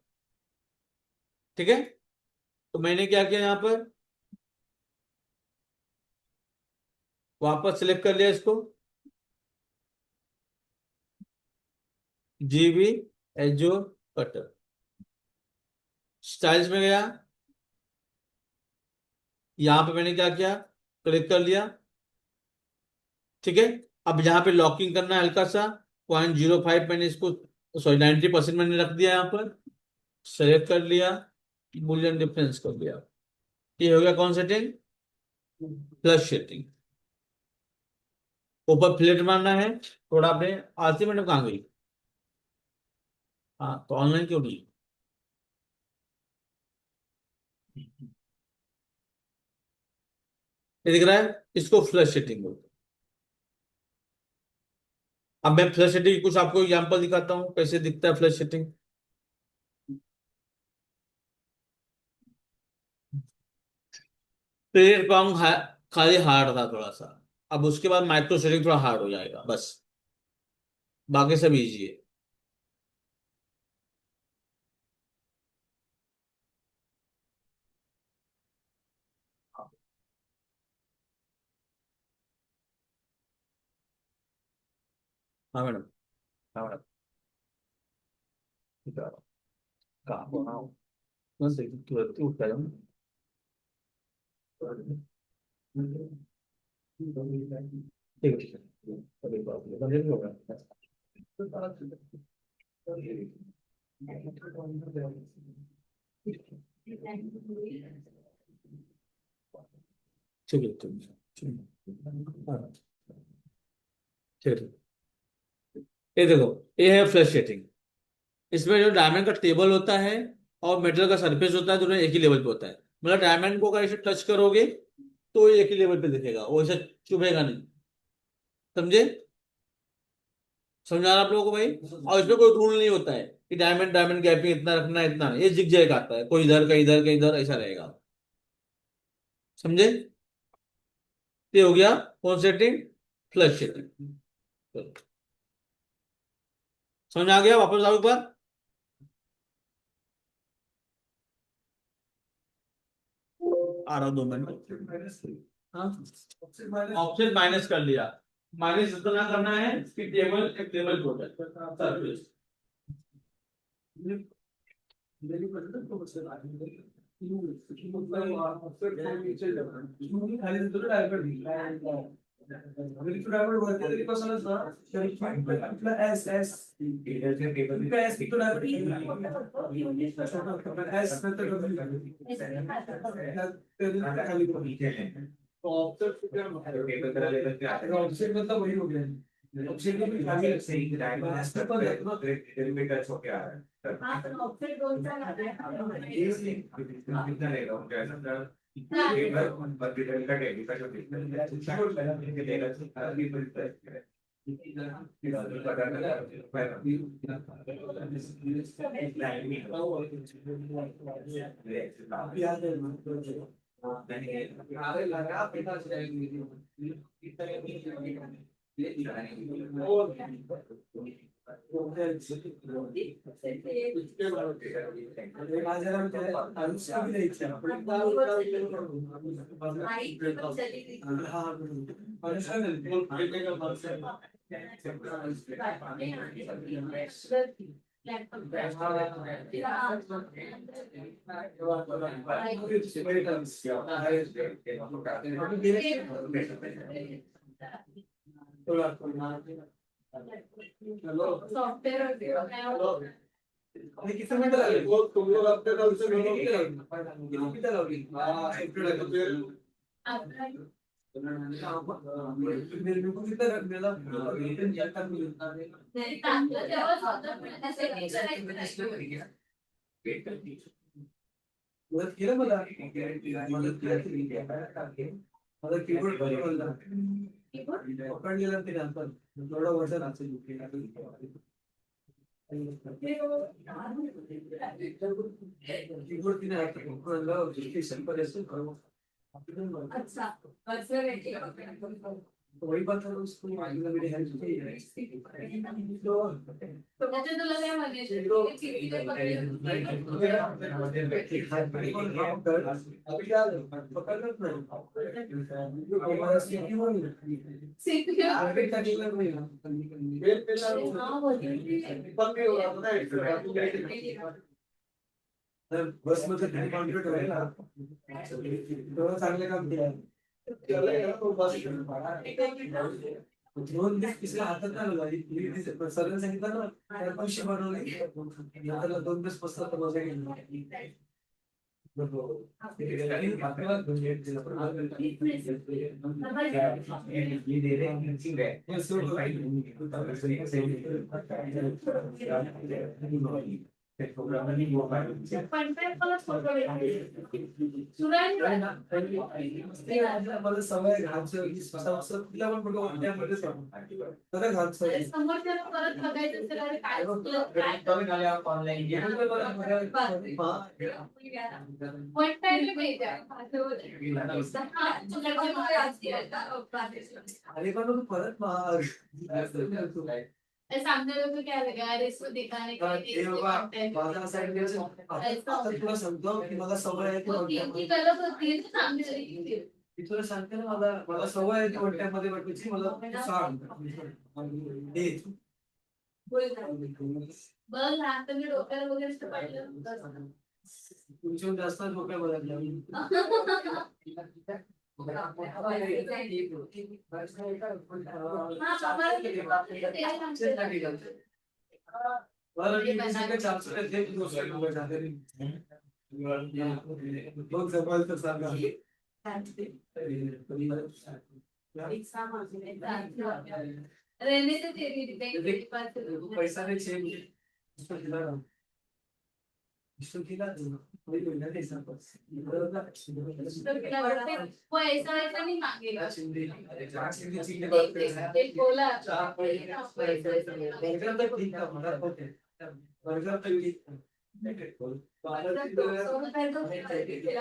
ठीक है। तो मैंने क्या किया, यहाँ पर वापस सिलेक्ट कर लिया इसको, जीबी एजो कटर, स्टाइल्स में गया। यहां पे मैंने क्या किया, क्लिक कर लिया। ठीक है। अब यहाँ पे लॉकिंग करना है हल्का सा, 0.05 मैंने इसको, सॉरी 90% मैंने रख दिया यहाँ पर। सेलेक्ट कर लिया, बुलियन डिफरेंस कर दिया। ये हो गया कौन सेटिंग, प्लस सेटिंग। ऊपर फ्लेट मारना है थोड़ा अपने। आरती मैडम कहाँ गई? हाँ, तो ऑनलाइन क्यों नहीं? ये दिख रहा है, इसको फ्लश सेटिंग बोलते हैं। अब मैं फ्लश सेटिंग कुछ आपको एग्जांपल दिखाता हूँ कैसे दिखता है फ्लश सेटिंग। प्रेयर पाऊंग खाली हार्ड था थोड़ा सा। अब उसके बाद माइक्रो सेटिंग थोड़ा हार्ड हो जाएगा बस, बाकी सब इजी है। हाँ मैडम। हाँ मैडम। ठीक है। कहाँ हो रहा हूँ? कौन से तुरंत उठ कर जाऊँ? ठीक है, ठीक है। अभी बात नहीं, बंदे भी होगा। ठीक है, ठीक है, ठीक है। हाँ, ठीक है। ये देखो, ये है फ्लश सेटिंग। इसमें जो डायमंड का टेबल होता है और मेटल का सरफेस होता है, दोनों एक ही लेवल पे होता है। मतलब डायमंड को अगर ऐसे टच करोगे तो ये एक ही लेवल पे दिखेगा, वो ऐसे चुभेगा नहीं। समझे? समझा रहा आप लोगों को भाई? और इसमें कोई रूल नहीं होता है कि डायमंड डायमंड गैपिंग इतना रखना है, इतना नहीं। ये जिग जैग आता है, कोई इधर का इधर का इधर, ऐसा रहेगा। समझे? ये हो गया कौन सेटिंग, फ्लश सेटिंग। समझ आ गया? वापस आओ एक बार। आ रहा हूं 2 मिनट। हाँ, ऑप्शन माइनस कर लिया। माइनस इतना करना है कि टेबल एक टेबल को सरफेस। डायमंड वरती तरी कसं ना तरी आपला एस एस एस तो एस ऑब्जेक्ट मतलब वही हो गया ऑब्जेक्ट में शामिल सही मास्टर पर टच होके आ रहा है हाँ पण ऑफसेट दोनचा कितना लेगा वो कैसा सॉफ्टवेअर किती मिनिटं लागली तुम लोग अपने तरफ से किती लागली मेरे को कितना रख देला टाकलं तेव्हाच होतं पण असं काही करायचं मदत केलं मला मदत केली मला कीबोर्ड पकडला पकडलेला ते नंतर थोडं वजन असेल कीबोर्ड तिने हात पकडला स्टेशन पर असेल अच्छा वही बात है उसको मेरी हेल्प की त्याच्या तुला काय म्हणायचं बस मध्ये कॉन्ट्रॅक्ट होईल ना चांगले काम केलं दोन दिवस तिसऱ्या हातात नाही सगळं सांगितलं ना पैसे बनवले त्याला 2 दिवस बसला तर मजा गेली मला सवय घालचं तिला पण बघा समोरच्याला परत बघायचं असेल अरे काय चुकलं, काय वन टाइम में भेजा अरे पण परत मार सामने लोग क्या लगा यार इसको दिखाने के लिए माझा असा idea असेल, आता तुला सांगतो की मला सवय आहे ती गलत होती है तो सामने लगी मी तुला सांगते ना मला सवय आहे वन टाइम मध्ये वाटण्याची मला सांग हे बघ आता मी डोक्याला वगैरे असं पडलं तुमच्या जास्त डोक्या बदलल्या बहुत जबरदस्त सांगा रहने से तेरी पैसा नहीं चाहिए इसको खिला रहा हूँ इसको खिला दूंगा वही कोई ना कैसा बस वो ऐसा वैसा नहीं मांगेगा एक बोला बर्गर तो ठीक था मगर ओके बर्गर तो ठीक था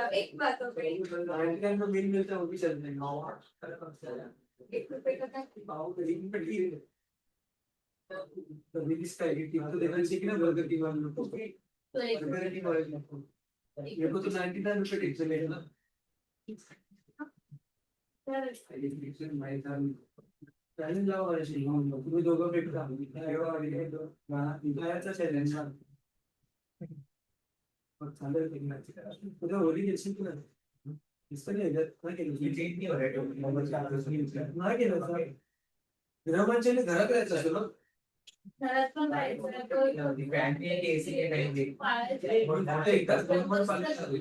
एक बात हो गई तो मिल मिलता है वो भी चलते हैं 1 रुपए का था पाव करी तो इसका एडिटिंग तो देखना चाहिए ना बर्गर की वाले लोग को तो एक बर्गर की वाले लोग को मेरे को तो 99 रुपए टिप चलेगा ना चॅलेंज लावा अशी तुम्ही दोघं भेटता गाण्याचा चॅलेंज चालेल तुझ्या होली घेशील की नाही इसमें नहीं है, ना केलं. मी चेंज नाही करायचं. मोबाईलच्या आवाजात नाही केलं सर. ग्रामांच्या घरात राहायचं असेल ना. घरात पण राहायचं. फॅन एसी नाही पाळायचं. एकदाच ग्राउंडवर चालू झाली.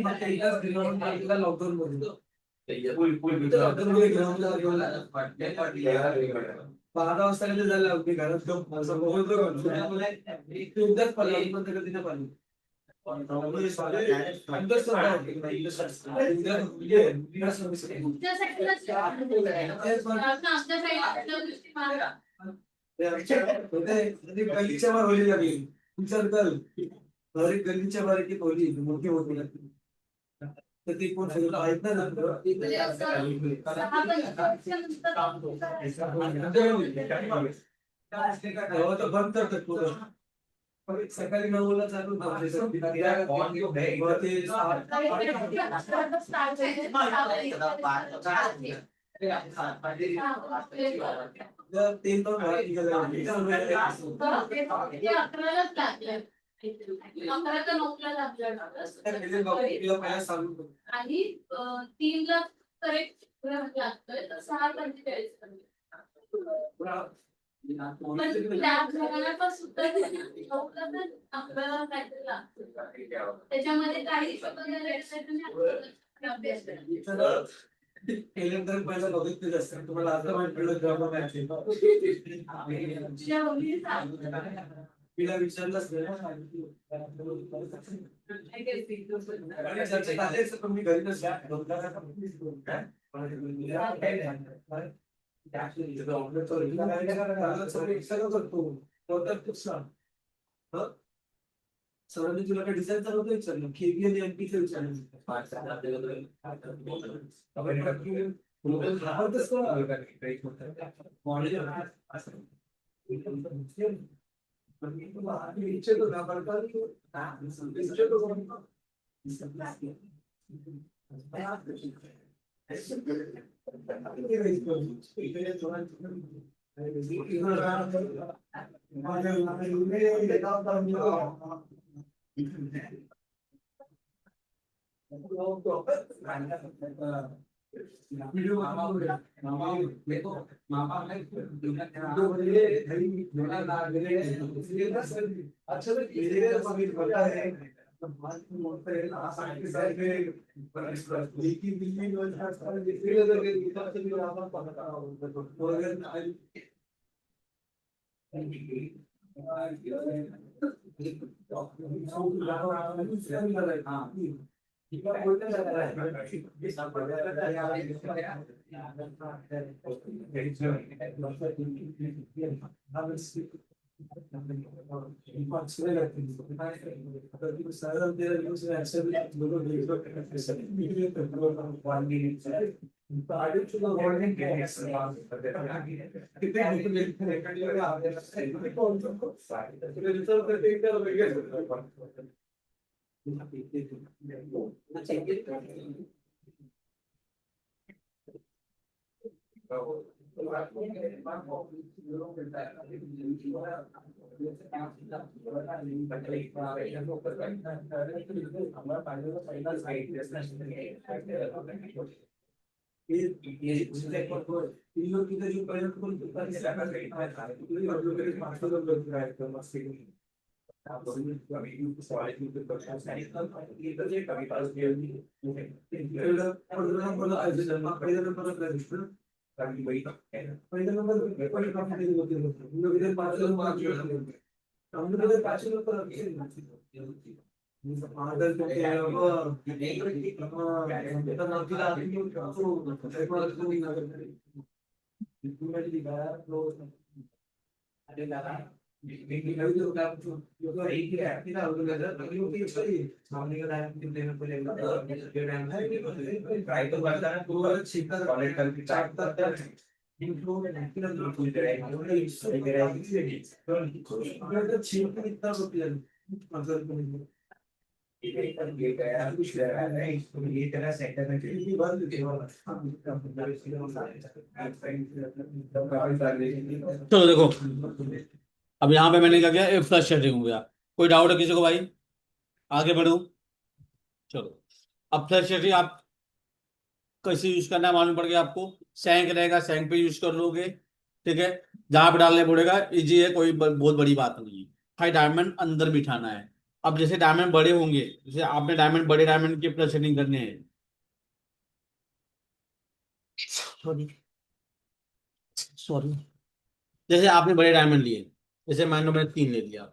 फक्त एकदाच ग्राउंड पाहिला लॉकडाऊन मध्ये. लॉकडाऊन मध्ये ग्राउंडला गेला. 12 वाजता कधी झालं अगदी घरात गप असं मोबाईल एकदाच पडला पण त्याला तिने पाहिलं. तुमच्या साईडलाच आमच्या साईडला दृष्टी मारा. गल्लीच्या बाहेर होली लागली. विचार कर, गल्लीच्या बाहेर की होली मोठी होती लागली. तर ते कोण सगळं आहेत ना म्हणजे असं 6-5 तेव्हा तर बंद करतात पूर्ण. सकाळी 9ला चालू तीन पण अकरालाच लागलं. 11 ते 9ला लागलं. आणि 3ला करेक्ट लागतोय, तर 6:45 पण त्या घरापासून आपल्याला काहीतरी लागतं. त्याच्यामध्ये काही अभ्यास करायचा. केल्यानंतर पहिला बघितलं असतं तुम्हाला आता माहिती तिला विचारलंच तुम्ही घरी सरांनी तुला काय डिझाईन चालवतो विचारलं केबीएल एमपीचं विचारलं. चलो देखो, अब यहाँ पे मैंने क्या किया, ए फ्लश सेटिंग हो गया. कोई डाउट है किसी को भाई? आगे बढ़ूं? चलो. अब फ्लैश सेटिंग आप कैसे यूज करना है मालूम पड़ गया आपको। सैंक रहेगा, सैंक पे यूज कर लोगे। ठीक है, जहां पे डालने पड़ेगा इजी है, कोई बहुत बड़ी बात नहीं है। भाई डायमंड अंदर बिठाना है। अब जैसे डायमंड बड़े होंगे, जैसे आपने डायमंड बड़े डायमंड के प्लस सेटिंग करने हैं। Sorry, sorry. जैसे आपने बड़े डायमंड लिए, जैसे मान लो मैंने 3 ले लिया।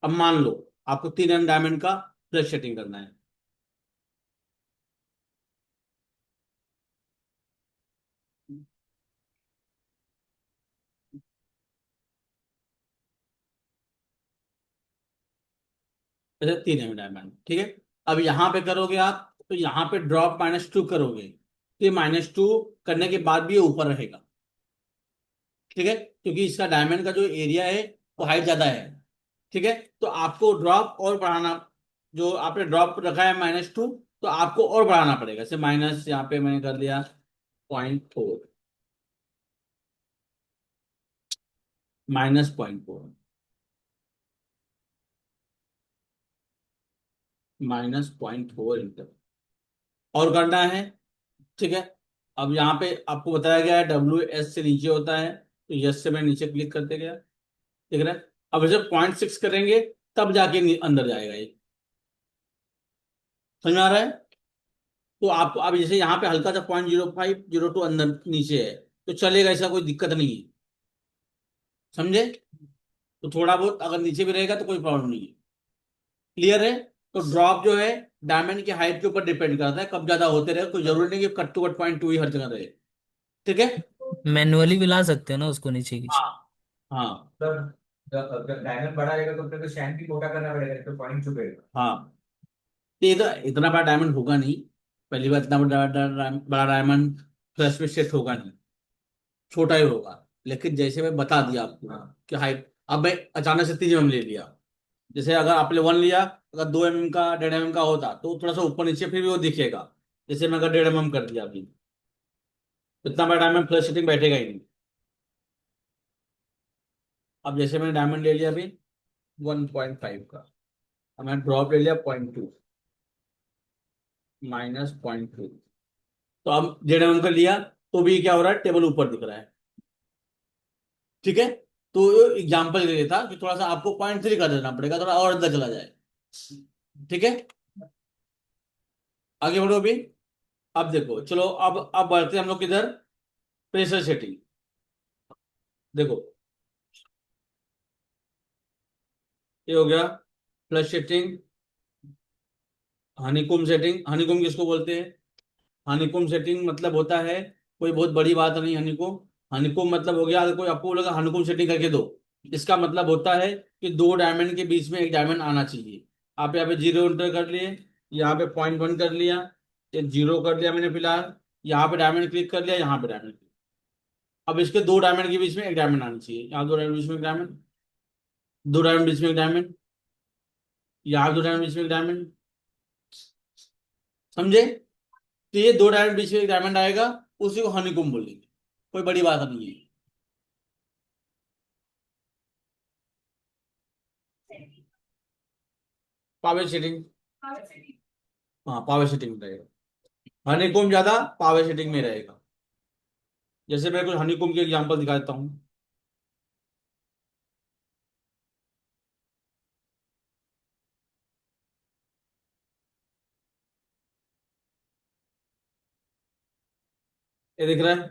अब मान लो आपको 3 डायमंड का प्लस सेटिंग करना है। जैसे 3 डायमंड, ठीक है। अब यहाँ पे करोगे आप, तो यहाँ पे ड्रॉप -2 करोगे, तो ये -2 करने के बाद भी ये ऊपर रहेगा। ठीक है, क्योंकि इसका डायमंड का जो एरिया है वो हाइट ज्यादा है। ठीक है, तो आपको ड्रॉप और बढ़ाना, जो आपने ड्रॉप रखा है -2, तो आपको और बढ़ाना पड़ेगा। जैसे माइनस यहाँ पे मैंने कर दिया 0.4, -0.4, -0.4 इंटर और करना है। ठीक है, अब यहाँ पे आपको बताया गया है WS से नीचे होता है, तो यस से मैं नीचे क्लिक करते गया। ठीक है, अब जब 0.6 करेंगे तब जाके अंदर जाएगा ये। समझ में आ रहा है? तो आपको अब जैसे यहाँ पे हल्का सा 0.0502 अंदर नीचे है, तो चलेगा, ऐसा कोई दिक्कत नहीं है। समझे? तो थोड़ा बहुत अगर नीचे भी रहेगा तो कोई प्रॉब्लम नहीं है। क्लियर है? तो ड्रॉप जो है डायमंड की हाइट के ऊपर डिपेंड करता है, कब ज्यादा होते रहे, कोई जरूरी नहीं कि कट टू कट 0.2 ही हर जगह रहे। ठीक है। मैनुअली भी ला सकते हो ना उसको नीचे की। हाँ, हाँ, सर, जब डायमंड बढ़ा रहेगा तो अपने को शैन भी मोटा करना पड़ेगा, तो पॉइंट चुकेगा। हाँ। तो ये तो इतना बड़ा डायमंड होगा नहीं। पहली बार इतना बड़ा डायमंड फ्लैश में सेट होगा नहीं, छोटा ही होगा। लेकिन जैसे मैं बता दिया आपको कि हाइट, अब मैं अचानक से 3 mm ले लिया। जैसे अगर आपने 1 लिया, अगर 2 mm का 1.5 mm का होता तो थोड़ा सा ऊपर नीचे फिर भी वो दिखेगा। जैसे मैं अगर 1.5 mm कर दिया अभी, तो इतना बड़ा डायमंड फ्लैश सेटिंग बैठेगा ही नहीं। अब जैसे मैंने डायमंड ले लिया अभी 1.5 का, अब मैंने ड्रॉप ले लिया 0.2, -0.2, तो अब 1.5 mm का लिया, तो भी क्या हो रहा है, टेबल ऊपर दिख रहा है। ठीक है, तो एग्जाम्पल के लिए था कि थोड़ा सा आपको 0.3 कर देना पड़ेगा, थोड़ा और अंदर चला जाए। ठीक है, आगे बढ़ो अभी। अब देखो, चलो अब बढ़ते हैं हम लोग किधर, प्रेशर सेटिंग। देखो, ये हो गया flush setting, honeycomb setting. Honeycomb किसको बोलते हैं? हनीकॉम्ब सेटिंग मतलब होता है, कोई बहुत बड़ी बात नहीं। हनीकॉम्ब, हनीकॉम्ब मतलब हो गया, अगर कोई आपको बोलेगा हनीकॉम्ब सेटिंग करके दो, इसका मतलब होता है कि 2 डायमंड के बीच में एक डायमंड आना चाहिए। आप यहाँ पे 0 एंटर कर लिए, यहाँ पे 0.1 कर लिया, एक 0 कर लिया मैंने फिलहाल, यहाँ पे डायमंड क्लिक कर लिया, यहाँ पे डायमंड। अब इसके 2 डायमंड के बीच में एक डायमंड आना चाहिए, यहाँ 2 डायमंड बीच में एक डायमंड, 2 डायमंड बीच में एक डायमंड, यहाँ 2 डायमंड बीच में एक डायमंड। समझे? तो ये 2 डायमंड बीच में एक डायमंड आएगा, उसी को हनीकॉम्ब बोलेंगे, कोई बड़ी बात नहीं है। पावर सेटिंग, हाँ पावर सेटिंग रहेगा। हनीकॉम्ब ज्यादा पावर सेटिंग में रहेगा। जैसे मैं कुछ हनीकॉम्ब के एग्जांपल दिखा देता हूँ। ये दिख रहा है?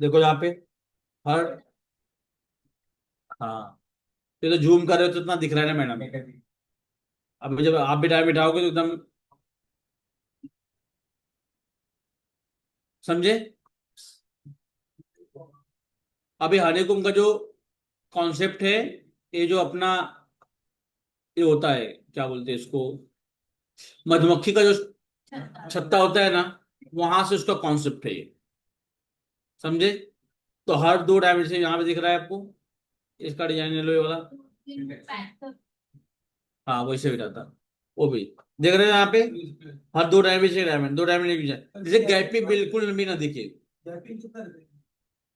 देखो यहाँ पे हर, हाँ, ये तो जूम कर रहे हो तो इतना दिख रहा है ना मैडम। अब जब आप भी टाइम बिठाओगे तो एकदम, समझे? अभी हनीकॉम्ब का जो कॉन्सेप्ट है, ये जो अपना ये होता है, क्या बोलते हैं इसको, मधुमक्खी का जो छत्ता होता है ना, वहां से उसका कॉन्सेप्ट है ये। समझे? तो हर 2 डायमेंशन यहाँ पे दिख रहा है आपको, इसका डिजाइन ले लो ये वाला। हाँ वैसे भी रहता, वो भी देख रहे हो यहाँ पे, हर 2 डायमेंशन डायमंड, 2 डायमंड एक डिजाइन, जैसे गैपिंग बिल्कुल भी ना दिखे। जैपिंग कितना रहता है?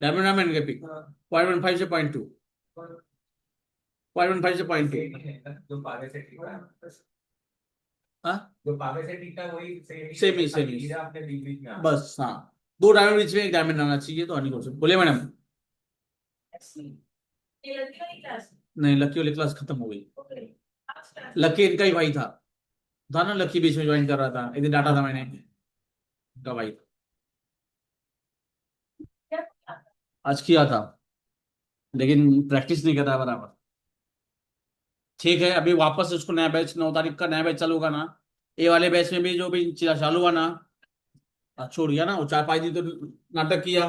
डायमंड डायमंड गैपिंग हाँ, 0.15 से 0.2। 0.15 से 0.2। जो पावे से ठीक है, हाँ जो पावे से ठीक है वही सेम ही सेम ही। हीरा अपने बीच बीच में आ बस हाँ, 2 डायमंड बीच में एक डायमंड आना चाहिए तो हनी से बोले मैडम। ये लड़की वाली क्लास नहीं, लकी वाली क्लास खत्म हो गई। ओके आज क्लास लकी इनका ही भाई था ना, लकी बीच में ज्वाइन कर रहा था, एक दिन डांटा था मैंने, का भाई क्या आज किया था, लेकिन प्रैक्टिस नहीं कर रहा बराबर। ठीक है, अभी वापस उसको नया बैच 9 तारीख का नया बैच चालू होगा ना, ए वाले बैच में भी जो भी चालू हुआ ना, छोड़ गया ना वो 4-5 दिन तो नाटक किया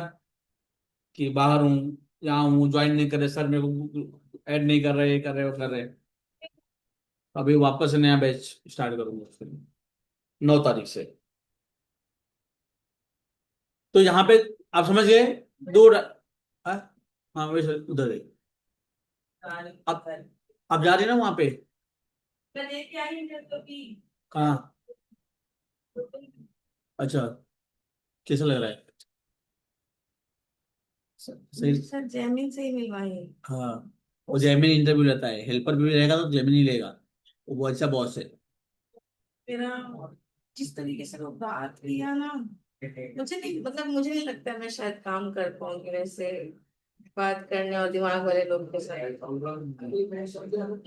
कि बाहर हूँ, यहाँ हूँ, ज्वाइन नहीं कर रहे सर, मेरे को ऐड नहीं कर रहे, ये कर रहे, वो कर रहे। अभी वापस से नया बैच स्टार्ट करूंगा उसके लिए 9 तारीख से। तो यहाँ पे आप समझ गए, हाँ हाँ, वैसे उधर है। अब आप जा रहे हैं ना वहाँ पे? मैं देख के आई हूँ तो कि कहाँ? अच्छा, कैसा लग रहा है? सही। सर जैमिन से ही मिलवाई हाँ, वो जेमिनी इंटरव्यू लेता है, हेल्पर भी रहेगा तो जेमिनी लेगा, वो बहुत अच्छा बॉस है। मेरा जिस तरीके से वो बात किया ना, मुझे नहीं मतलब मुझे नहीं लगता मैं शायद काम कर पाऊंगी वैसे बात करने और दिमाग वाले लोग के साथ।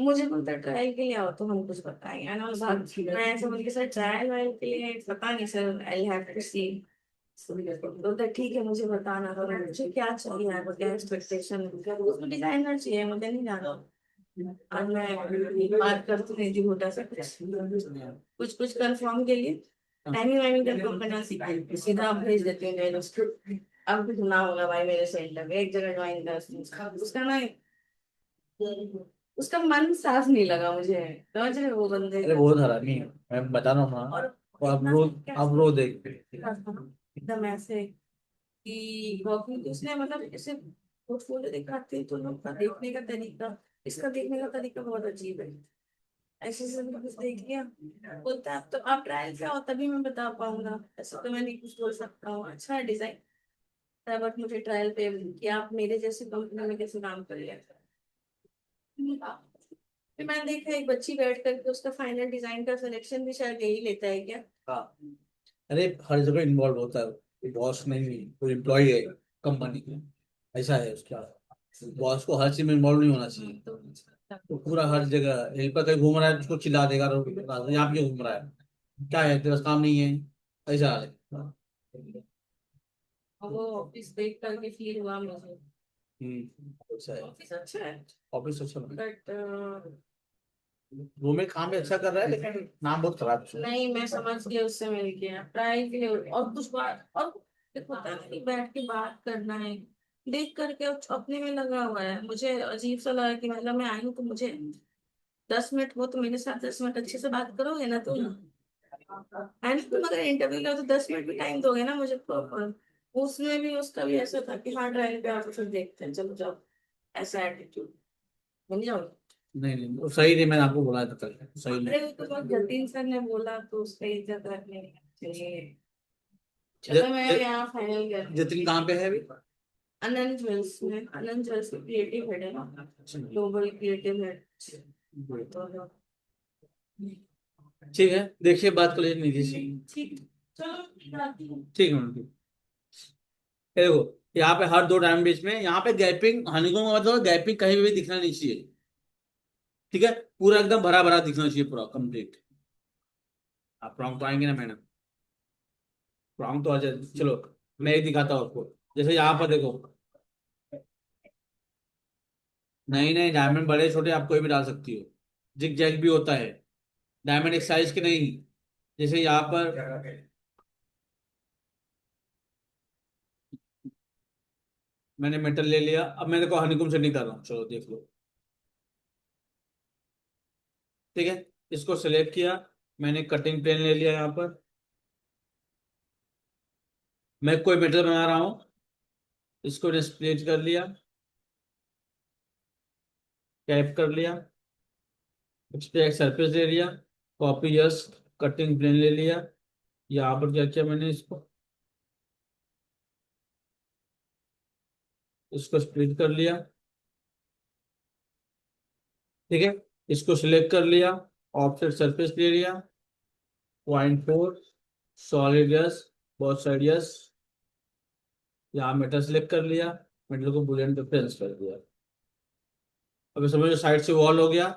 मुझे बोलता ट्रायल के लिए आओ तो हम कुछ बताएंगे ना बात मैं ऐसे उनके साथ ट्रायल वायल के लिए पता नहीं सर आई हैव टू सी। बोलता ठीक है मुझे बताना तो मुझे क्या चाहिए आपको क्या एक्सपेक्टेशन उसको डिजाइनर चाहिए मुझे नहीं जाना। और मैं बात करती रही थी छोटा सा कुछ कुछ कंफर्म के लिए टाइमिंग वाइमिंग कंफर्म करना सीधा आप भेज देती हूँ मैं उसको। अब भी सुना होगा भाई मेरे सेंटर में एक जगह ज्वाइन कर उसका ना उसका मन साफ नहीं लगा मुझे समझ रहे हो वो बंदे अरे बहुत हरामी है, मैं बता रहा हूँ ना। और और इतना आप रो देख। एकदम ऐसे कि वॉकिंग उसने मतलब ऐसे पोर्टफोलियो दिखाते हैं तो लोग का देखने का तरीका इसका देखने का तरीका बहुत अजीब है। ऐसे से मैंने कुछ देख लिया बोलता है अब तो आप ट्रायल पे आओ तभी मैं बता पाऊंगा ऐसा तो मैं नहीं कुछ बोल सकता हूँ अच्छा है डिजाइन बट मुझे ट्रायल पे कि आप मेरे जैसे कंपनी में कैसे काम कर लिया। फिर मैंने देखा एक बच्ची बैठ करके उसका फाइनल डिजाइन का सिलेक्शन भी शायद यही लेता है क्या। हाँ, अरे हर जगह इन्वॉल्व होता है, बॉस नहीं, कोई एम्प्लॉय है कंपनी का, ऐसा है उसका। बॉस को हर चीज में इन्वॉल्व नहीं होना चाहिए। तो पूरा हर जगह हेल्पर कहीं घूम रहा है उसको चिल्ला देगा, यहाँ क्यों घूम रहा है, क्या है तेरा काम नहीं है, ऐसा है। और वो ऑफिस देख करके फील हुआ मुझे ऐसा है। ऑफिस अच्छा है ऑफिस अच्छा लगा। बट वो में काम भी अच्छा कर रहा है, लेकिन नाम बहुत खराब है उसका। नहीं मैं समझ गई उससे मिल गया ट्राई के लिए और कुछ बात और देखो पता नहीं बैठ के बात करना है देख करके अपने में लगा हुआ है मुझे अजीब सा लगा कि मतलब मैं आई हूँ तो मुझे 10 मिनट हो तो मेरे साथ 10 मिनट अच्छे से बात करोगे ना तुम एंड तुम अगर इंटरव्यू लो तो 10 मिनट भी टाइम दोगे ना मुझे प्रॉपर। उसमें भी उसका भी ऐसा था कि हाँ ट्रायल पे आओ तो फिर देखते हैं चलो जाओ ऐसा एटीट्यूड बन जाओ। नहीं नहीं, वो सही नहीं, मैंने आपको बोला था कल, सही नहीं। अरे वो तो बहुत जतीन सर ने बोला तो उसका इज्जत रखने चाहिए। ज, चलो मैं ज, यहाँ फाइनल कर जतिन कहाँ पे है अभी? आनंद ज्वेल्स में आनंद ज्वेल्स में क्रिएटिव हेड है ना ग्लोबल क्रिएटिव हेड। तो ठीक है, देखिए बात कर लीजिए निधि से। ठीक चलो जाती हूँ। ठीक है मैडम, ठीक। ये देखो, यहाँ पे हर 2 डायमंड बीच में यहाँ पे गैपिंग, हनीकॉम का मतलब गैपिंग कहीं भी दिखना नहीं चाहिए। ठीक है, पूरा एकदम भरा भरा दिखना चाहिए, पूरा कंप्लीट। आप प्रॉम्प्ट तो आएंगे ना मैडम? प्रॉम्प्ट तो आ जाए, चलो मैं एक दिखाता हूँ आपको। जैसे यहाँ पर देखो, नहीं नहीं, डायमंड बड़े छोटे आप कोई भी डाल सकती हो, जिग जैग भी होता है, डायमंड एक साइज के नहीं। जैसे यहाँ पर मैंने मेटल ले लिया, अब मैं देखो हनीकॉम से नहीं कर रहा हूँ, चलो देख लो। ठीक है, इसको सिलेक्ट किया, मैंने कटिंग प्लेन ले लिया यहाँ पर, मैं कोई मेटल बना रहा हूँ, इसको स्प्लिट कर लिया, टैप कर लिया, इस पे एक सरफेस ले लिया, कॉपी यस, कटिंग प्लेन ले लिया, यहाँ पर क्या किया मैंने, इसको स्प्लिट कर लिया, ठीक है, इसको सिलेक्ट कर लिया, ऑफसेट सरफेस ले लिया, 0.4, solid yes, both side yes, यहाँ मेटल सिलेक्ट कर लिया, मेटल को बुलियन पे प्रेस कर दिया। अब समझो साइड से वॉल हो गया,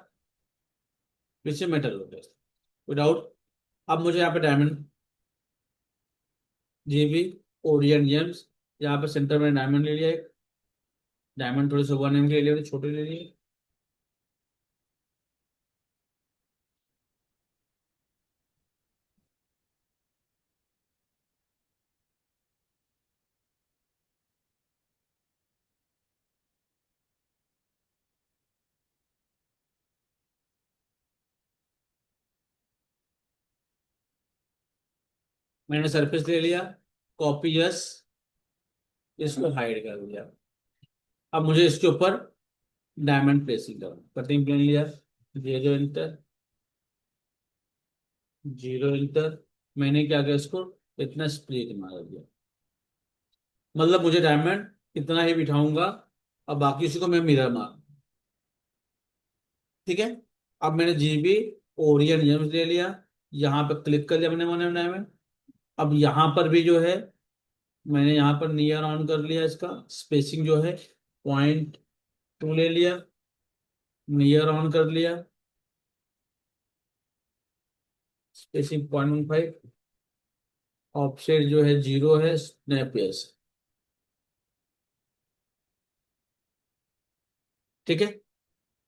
पीछे मेटल हो गया विदाउट। अब मुझे यहाँ पे डायमंड, जीबी, ओरियन जेम्स, यहाँ पे सेंटर में डायमंड ले लिया एक, डायमंड थोड़े से 1 mm ले लिए, छोटे ले लिए। मैंने सरफेस ले लिया, कॉपी यस, इसको हाइड कर दिया। अब मुझे इसके ऊपर डायमंड प्लेसिंग करना, कटिंग प्लेन लिया, 0 इंटर, 0 इंटर, मैंने क्या किया, इसको इतना स्प्लिट मार दिया, मतलब मुझे डायमंड इतना ही बिठाऊंगा, अब बाकी उसी को मैं मिरर मार। ठीक है, अब मैंने जीबी, ओरियन जेम्स ले लिया, यहाँ पे क्लिक कर लिया मैंने वन डायमंड। अब यहाँ पर भी जो है, मैंने यहाँ पर नियर ऑन कर लिया, इसका स्पेसिंग जो है 0.2 ले लिया, नियर ऑन कर लिया, स्पेसिंग 0.15, ऑफसेट जो है 0 है, स्नैप यस। ठीक है,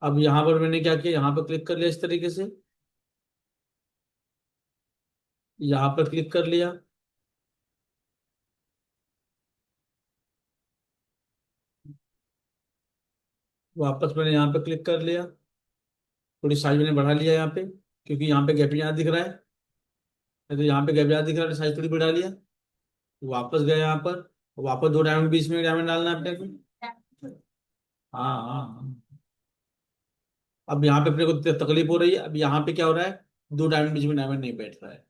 अब यहाँ पर मैंने क्या किया, यहाँ पर क्लिक कर लिया इस तरीके से, यहाँ पर क्लिक कर लिया, वापस मैंने यहाँ पे क्लिक कर लिया, थोड़ी साइज मैंने बढ़ा लिया यहाँ पे, क्योंकि यहाँ पे गैप यहाँ दिख रहा है, नहीं तो यहाँ पे गैप यहाँ दिख रहा है, साइज थोड़ी बढ़ा लिया। वापस गए यहाँ पर, वापस 2 डायमंड, बीच में डायमंड डालना है अपने को। हाँ हाँ हाँ। अब यहाँ पे अपने को तकलीफ हो रही है, अब यहाँ पे क्या हो रहा है, 2 डायमंड बीच में डायमंड नहीं बैठ रहा है,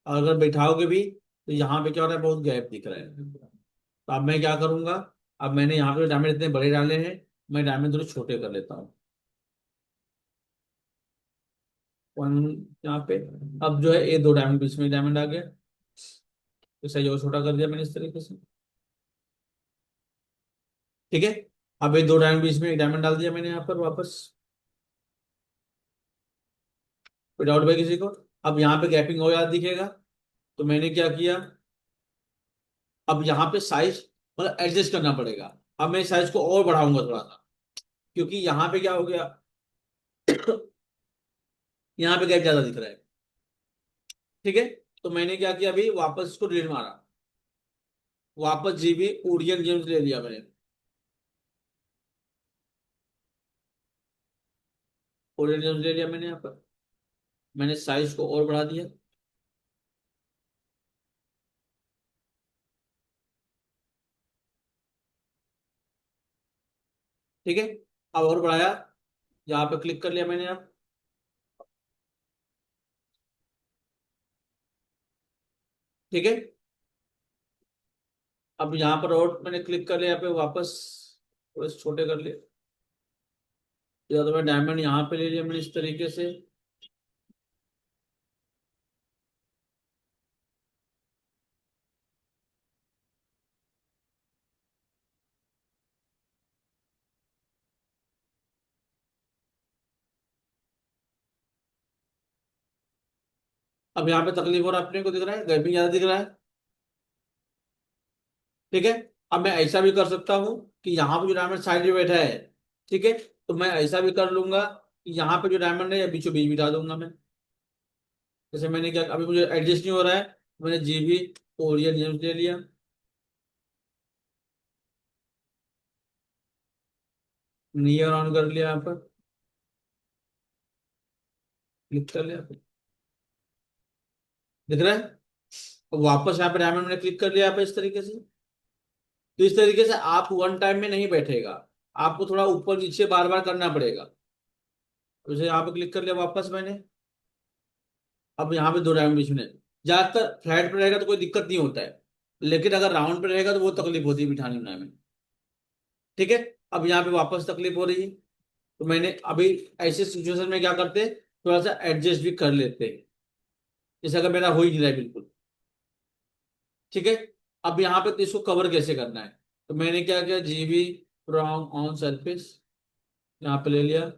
और अगर बैठाओगे भी तो यहाँ पे क्या हो रहा है, बहुत गैप दिख रहा है। तो अब मैं क्या करूंगा, अब मैंने यहाँ पे डायमंड इतने बड़े डाले हैं, मैं डायमंड थोड़े छोटे कर लेता हूँ। वन, यहाँ पे, अब जो है ये 2 डायमंड बीच में डायमंड आ गया, तो सही और छोटा कर दिया मैंने इस तरीके से। ठीक है, अब ये 2 डायमंड बीच में एक डायमंड डाल दिया मैंने यहाँ पर वापस, कोई डाउट भाई किसी को? अब यहाँ पे गैपिंग हो याद दिखेगा, तो मैंने क्या किया, अब यहाँ पे साइज मतलब एडजस्ट करना पड़ेगा। अब मैं साइज को और बढ़ाऊंगा थोड़ा सा, क्योंकि यहाँ पे क्या हो गया, यहाँ पे गैप ज्यादा दिख रहा है। ठीक है, तो मैंने क्या किया, अभी वापस इसको डिलीट मारा, वापस जीबी ओरियन गेम्स ले लिया मैंने, ओरियन गेम्स ले लिया मैंने यहाँ पर, मैंने साइज को और बढ़ा दिया। ठीक है, अब और बढ़ाया, यहाँ पे क्लिक कर लिया मैंने, अब ठीक है, अब यहाँ पर और मैंने क्लिक कर लिया, यहाँ पे वापस थोड़े से छोटे कर लिए, या तो मैं डायमंड यहाँ पे ले लिया मैंने इस तरीके से। अब यहाँ पे तकलीफ हो रहा है, अपने को दिख रहा है गैपिंग ज्यादा दिख रहा है। ठीक है, अब मैं ऐसा भी कर सकता हूँ कि यहाँ पे जो डायमंड साइड में बैठा है, ठीक है, तो मैं ऐसा भी कर लूंगा कि यहाँ पे जो डायमंड है या बीचों बीच बिठा दूंगा मैं। जैसे मैंने क्या, अभी मुझे एडजस्ट नहीं हो रहा है, मैंने जीबी ओरियन जेम्स ले लिया, नियर ऑन कर लिया, यहाँ पर क्लिक कर लिया, दिख रहा है। अब वापस यहाँ पे डायमंड मैंने क्लिक कर लिया यहाँ पे इस तरीके से। तो इस तरीके से आप वन टाइम में नहीं बैठेगा, आपको थोड़ा ऊपर नीचे बार बार करना पड़ेगा। जैसे यहाँ पे क्लिक कर लिया वापस मैंने, अब यहाँ पे 2 डायमंड बीच में, ज्यादातर फ्लैट पे रहेगा तो कोई दिक्कत नहीं होता है, लेकिन अगर राउंड पे रहेगा तो वो तकलीफ होती है बिठाने में। ठीक है, अब यहाँ पे वापस तकलीफ हो रही है, तो मैंने अभी ऐसे सिचुएशन में क्या करते हैं, थोड़ा सा एडजस्ट भी कर लेते हैं, जैसे अगर मेरा हो ही नहीं रहा है बिल्कुल। ठीक है। अब यहाँ पे तो इसको कवर कैसे करना है, तो मैंने क्या किया, जीबी फ्रॉम ऑन सरफेस यहाँ पे ले लिया,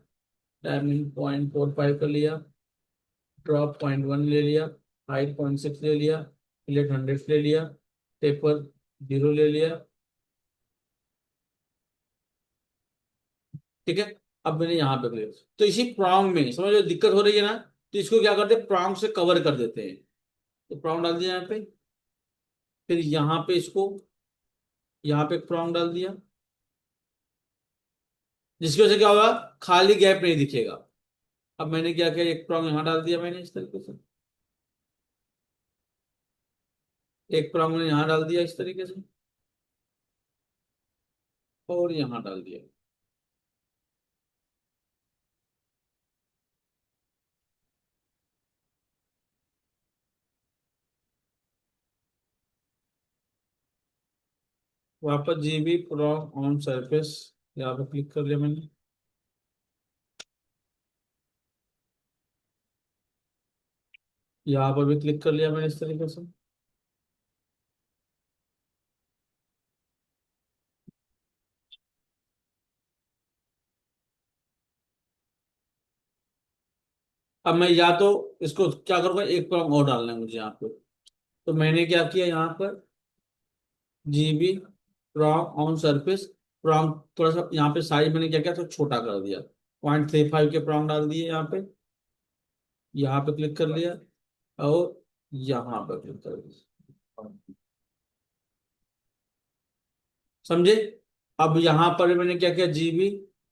टाइमिंग 0.45 कर लिया, ड्रॉप 0.1 ले लिया, हाइट 0.6 ले लिया, फिलेट 100 ले लिया, टेपर 0 ले लिया। ठीक है। अब मैंने यहाँ पे ले, तो इसी प्रॉन्ग में समझ लो दिक्कत हो रही है ना, तो इसको क्या करते हैं, प्रॉन्ग से कवर कर देते हैं। तो प्रॉन्ग डाल दिया यहाँ पे, फिर यहाँ पे इसको, यहाँ पे प्रॉन्ग डाल दिया, जिसकी वजह से क्या होगा, खाली गैप नहीं दिखेगा। अब मैंने क्या किया, एक प्रॉन्ग यहाँ डाल दिया मैंने इस तरीके से, एक प्रॉन्ग मैंने यहाँ डाल दिया इस तरीके से, और यहाँ डाल दिया। वापस जीबी प्रॉन्ग ऑन सरफेस, यहाँ पे क्लिक कर लिया मैंने, यहाँ पर भी क्लिक कर लिया मैंने इस तरीके से। अब मैं या तो इसको क्या करूंगा, एक प्रॉन्ग और डालना है मुझे यहाँ पे, तो मैंने क्या किया, यहाँ पर GB prong on surface, prong थोड़ा सा यहाँ पे साइज मैंने क्या किया, तो छोटा कर दिया, 0.35 के प्रॉन्ग डाल दिए यहाँ पे, यहाँ पे क्लिक कर लिया, और यहाँ पे क्लिक कर दिया। समझे। अब यहाँ पर मैंने क्या किया, जीबी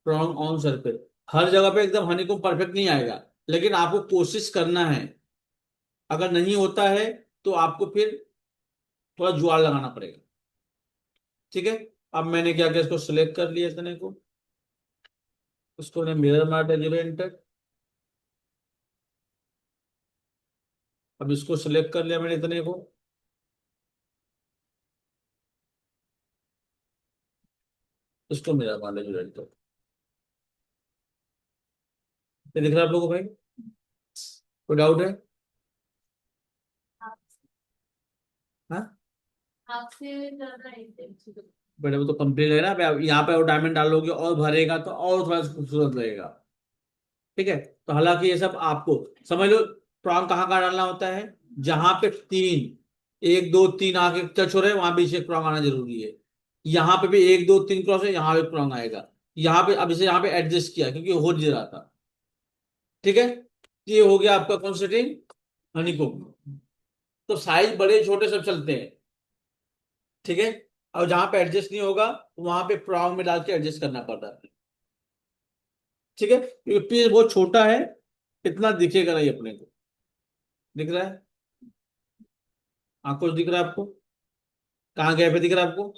प्रॉन्ग ऑन सरफेस, हर जगह पे एकदम हनी को परफेक्ट नहीं आएगा, लेकिन आपको कोशिश करना है। अगर नहीं होता है तो आपको फिर थोड़ा जुगाड़ लगाना पड़ेगा। ठीक है। अब मैंने क्या किया, इसको सिलेक्ट कर लिया इतने को, उसको मैंने मिरर मार दिया 0 एंटर। अब इसको सिलेक्ट कर लिया मैंने इतने को, इसको मिरर मार दिया 0 एंटर। ये दिख रहा है आप लोगों को भाई, कोई डाउट है? हाँ, आपसे ज्यादा इंटेंसिव। बट वो तो कंप्लीट है ना, अब यहाँ पे और डायमंड डालोगे और भरेगा तो और थोड़ा खूबसूरत लगेगा। ठीक है। तो हालांकि ये सब आपको समझ लो, प्रॉन्ग कहाँ कहाँ डालना होता है, जहां पे तीन, एक दो तीन आके टच हो रहे हैं वहां भी इसे प्रॉन्ग आना जरूरी है। यहाँ पे भी एक दो तीन क्रॉस है, यहाँ पे प्रॉन्ग आएगा। यहाँ पे अब इसे यहाँ पे एडजस्ट किया क्योंकि हो नहीं रहा था। ठीक है। ये हो गया आपका कौन सेटिंग, हनीकॉम। तो साइज बड़े छोटे सब चलते हैं। ठीक है। और जहां पे एडजस्ट नहीं होगा वहां पे प्रॉन्ग में डाल के एडजस्ट करना पड़ता है। ठीक है, क्योंकि पेज बहुत छोटा है, इतना दिखेगा नहीं अपने को। दिख रहा है, आंखों से दिख रहा है आपको, कहाँ गए पे दिख रहा है आपको,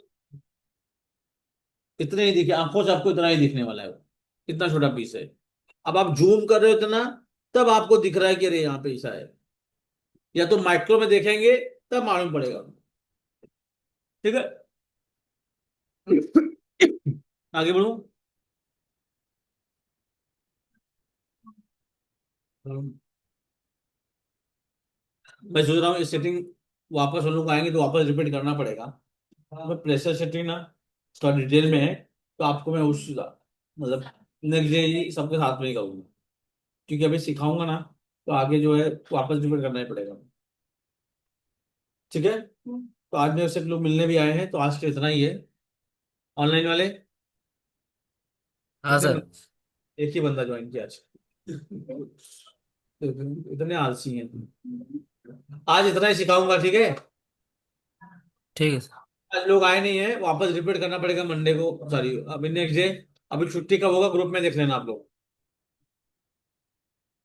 इतने ही दिखे आंखों से, आपको इतना ही दिखने वाला है वो, इतना छोटा पीस है। अब आप जूम कर रहे हो इतना, तब आपको दिख रहा है कि अरे यहाँ पे ऐसा है, या तो माइक्रो में देखेंगे तब मालूम पड़ेगा। ठीक है। आगे बढ़ू। मैं सोच रहा हूँ इस सेटिंग वापस हम लोग आएंगे तो वापस रिपीट करना पड़ेगा। मैं प्रेशर सेटिंग ना थोड़ा डिटेल में है, तो आपको मैं उस मतलब नेक्स्ट डे ही सबके साथ में ही करूँगा, क्योंकि अभी सिखाऊंगा ना, तो आगे जो है वापस रिपीट करना ही पड़ेगा। ठीक है। तो आज मेरे से लोग मिलने भी आए हैं, तो आज के इतना ही है। ऑनलाइन वाले हाँ कितने सर। एक ही बंदा ज्वाइन किया आज। इतने आलसी हैं। आज इतना ही सिखाऊंगा। ठीक है। ठीक है सर। आज लोग आए नहीं है, वापस रिपीट करना पड़ेगा मंडे को, सॉरी अभी नेक्स्ट डे। अभी छुट्टी कब होगा ग्रुप में देख लेना आप लोग।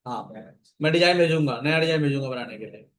हाँ, मैं डिजाइन भेजूंगा, नया डिजाइन भेजूंगा बनाने के लिए।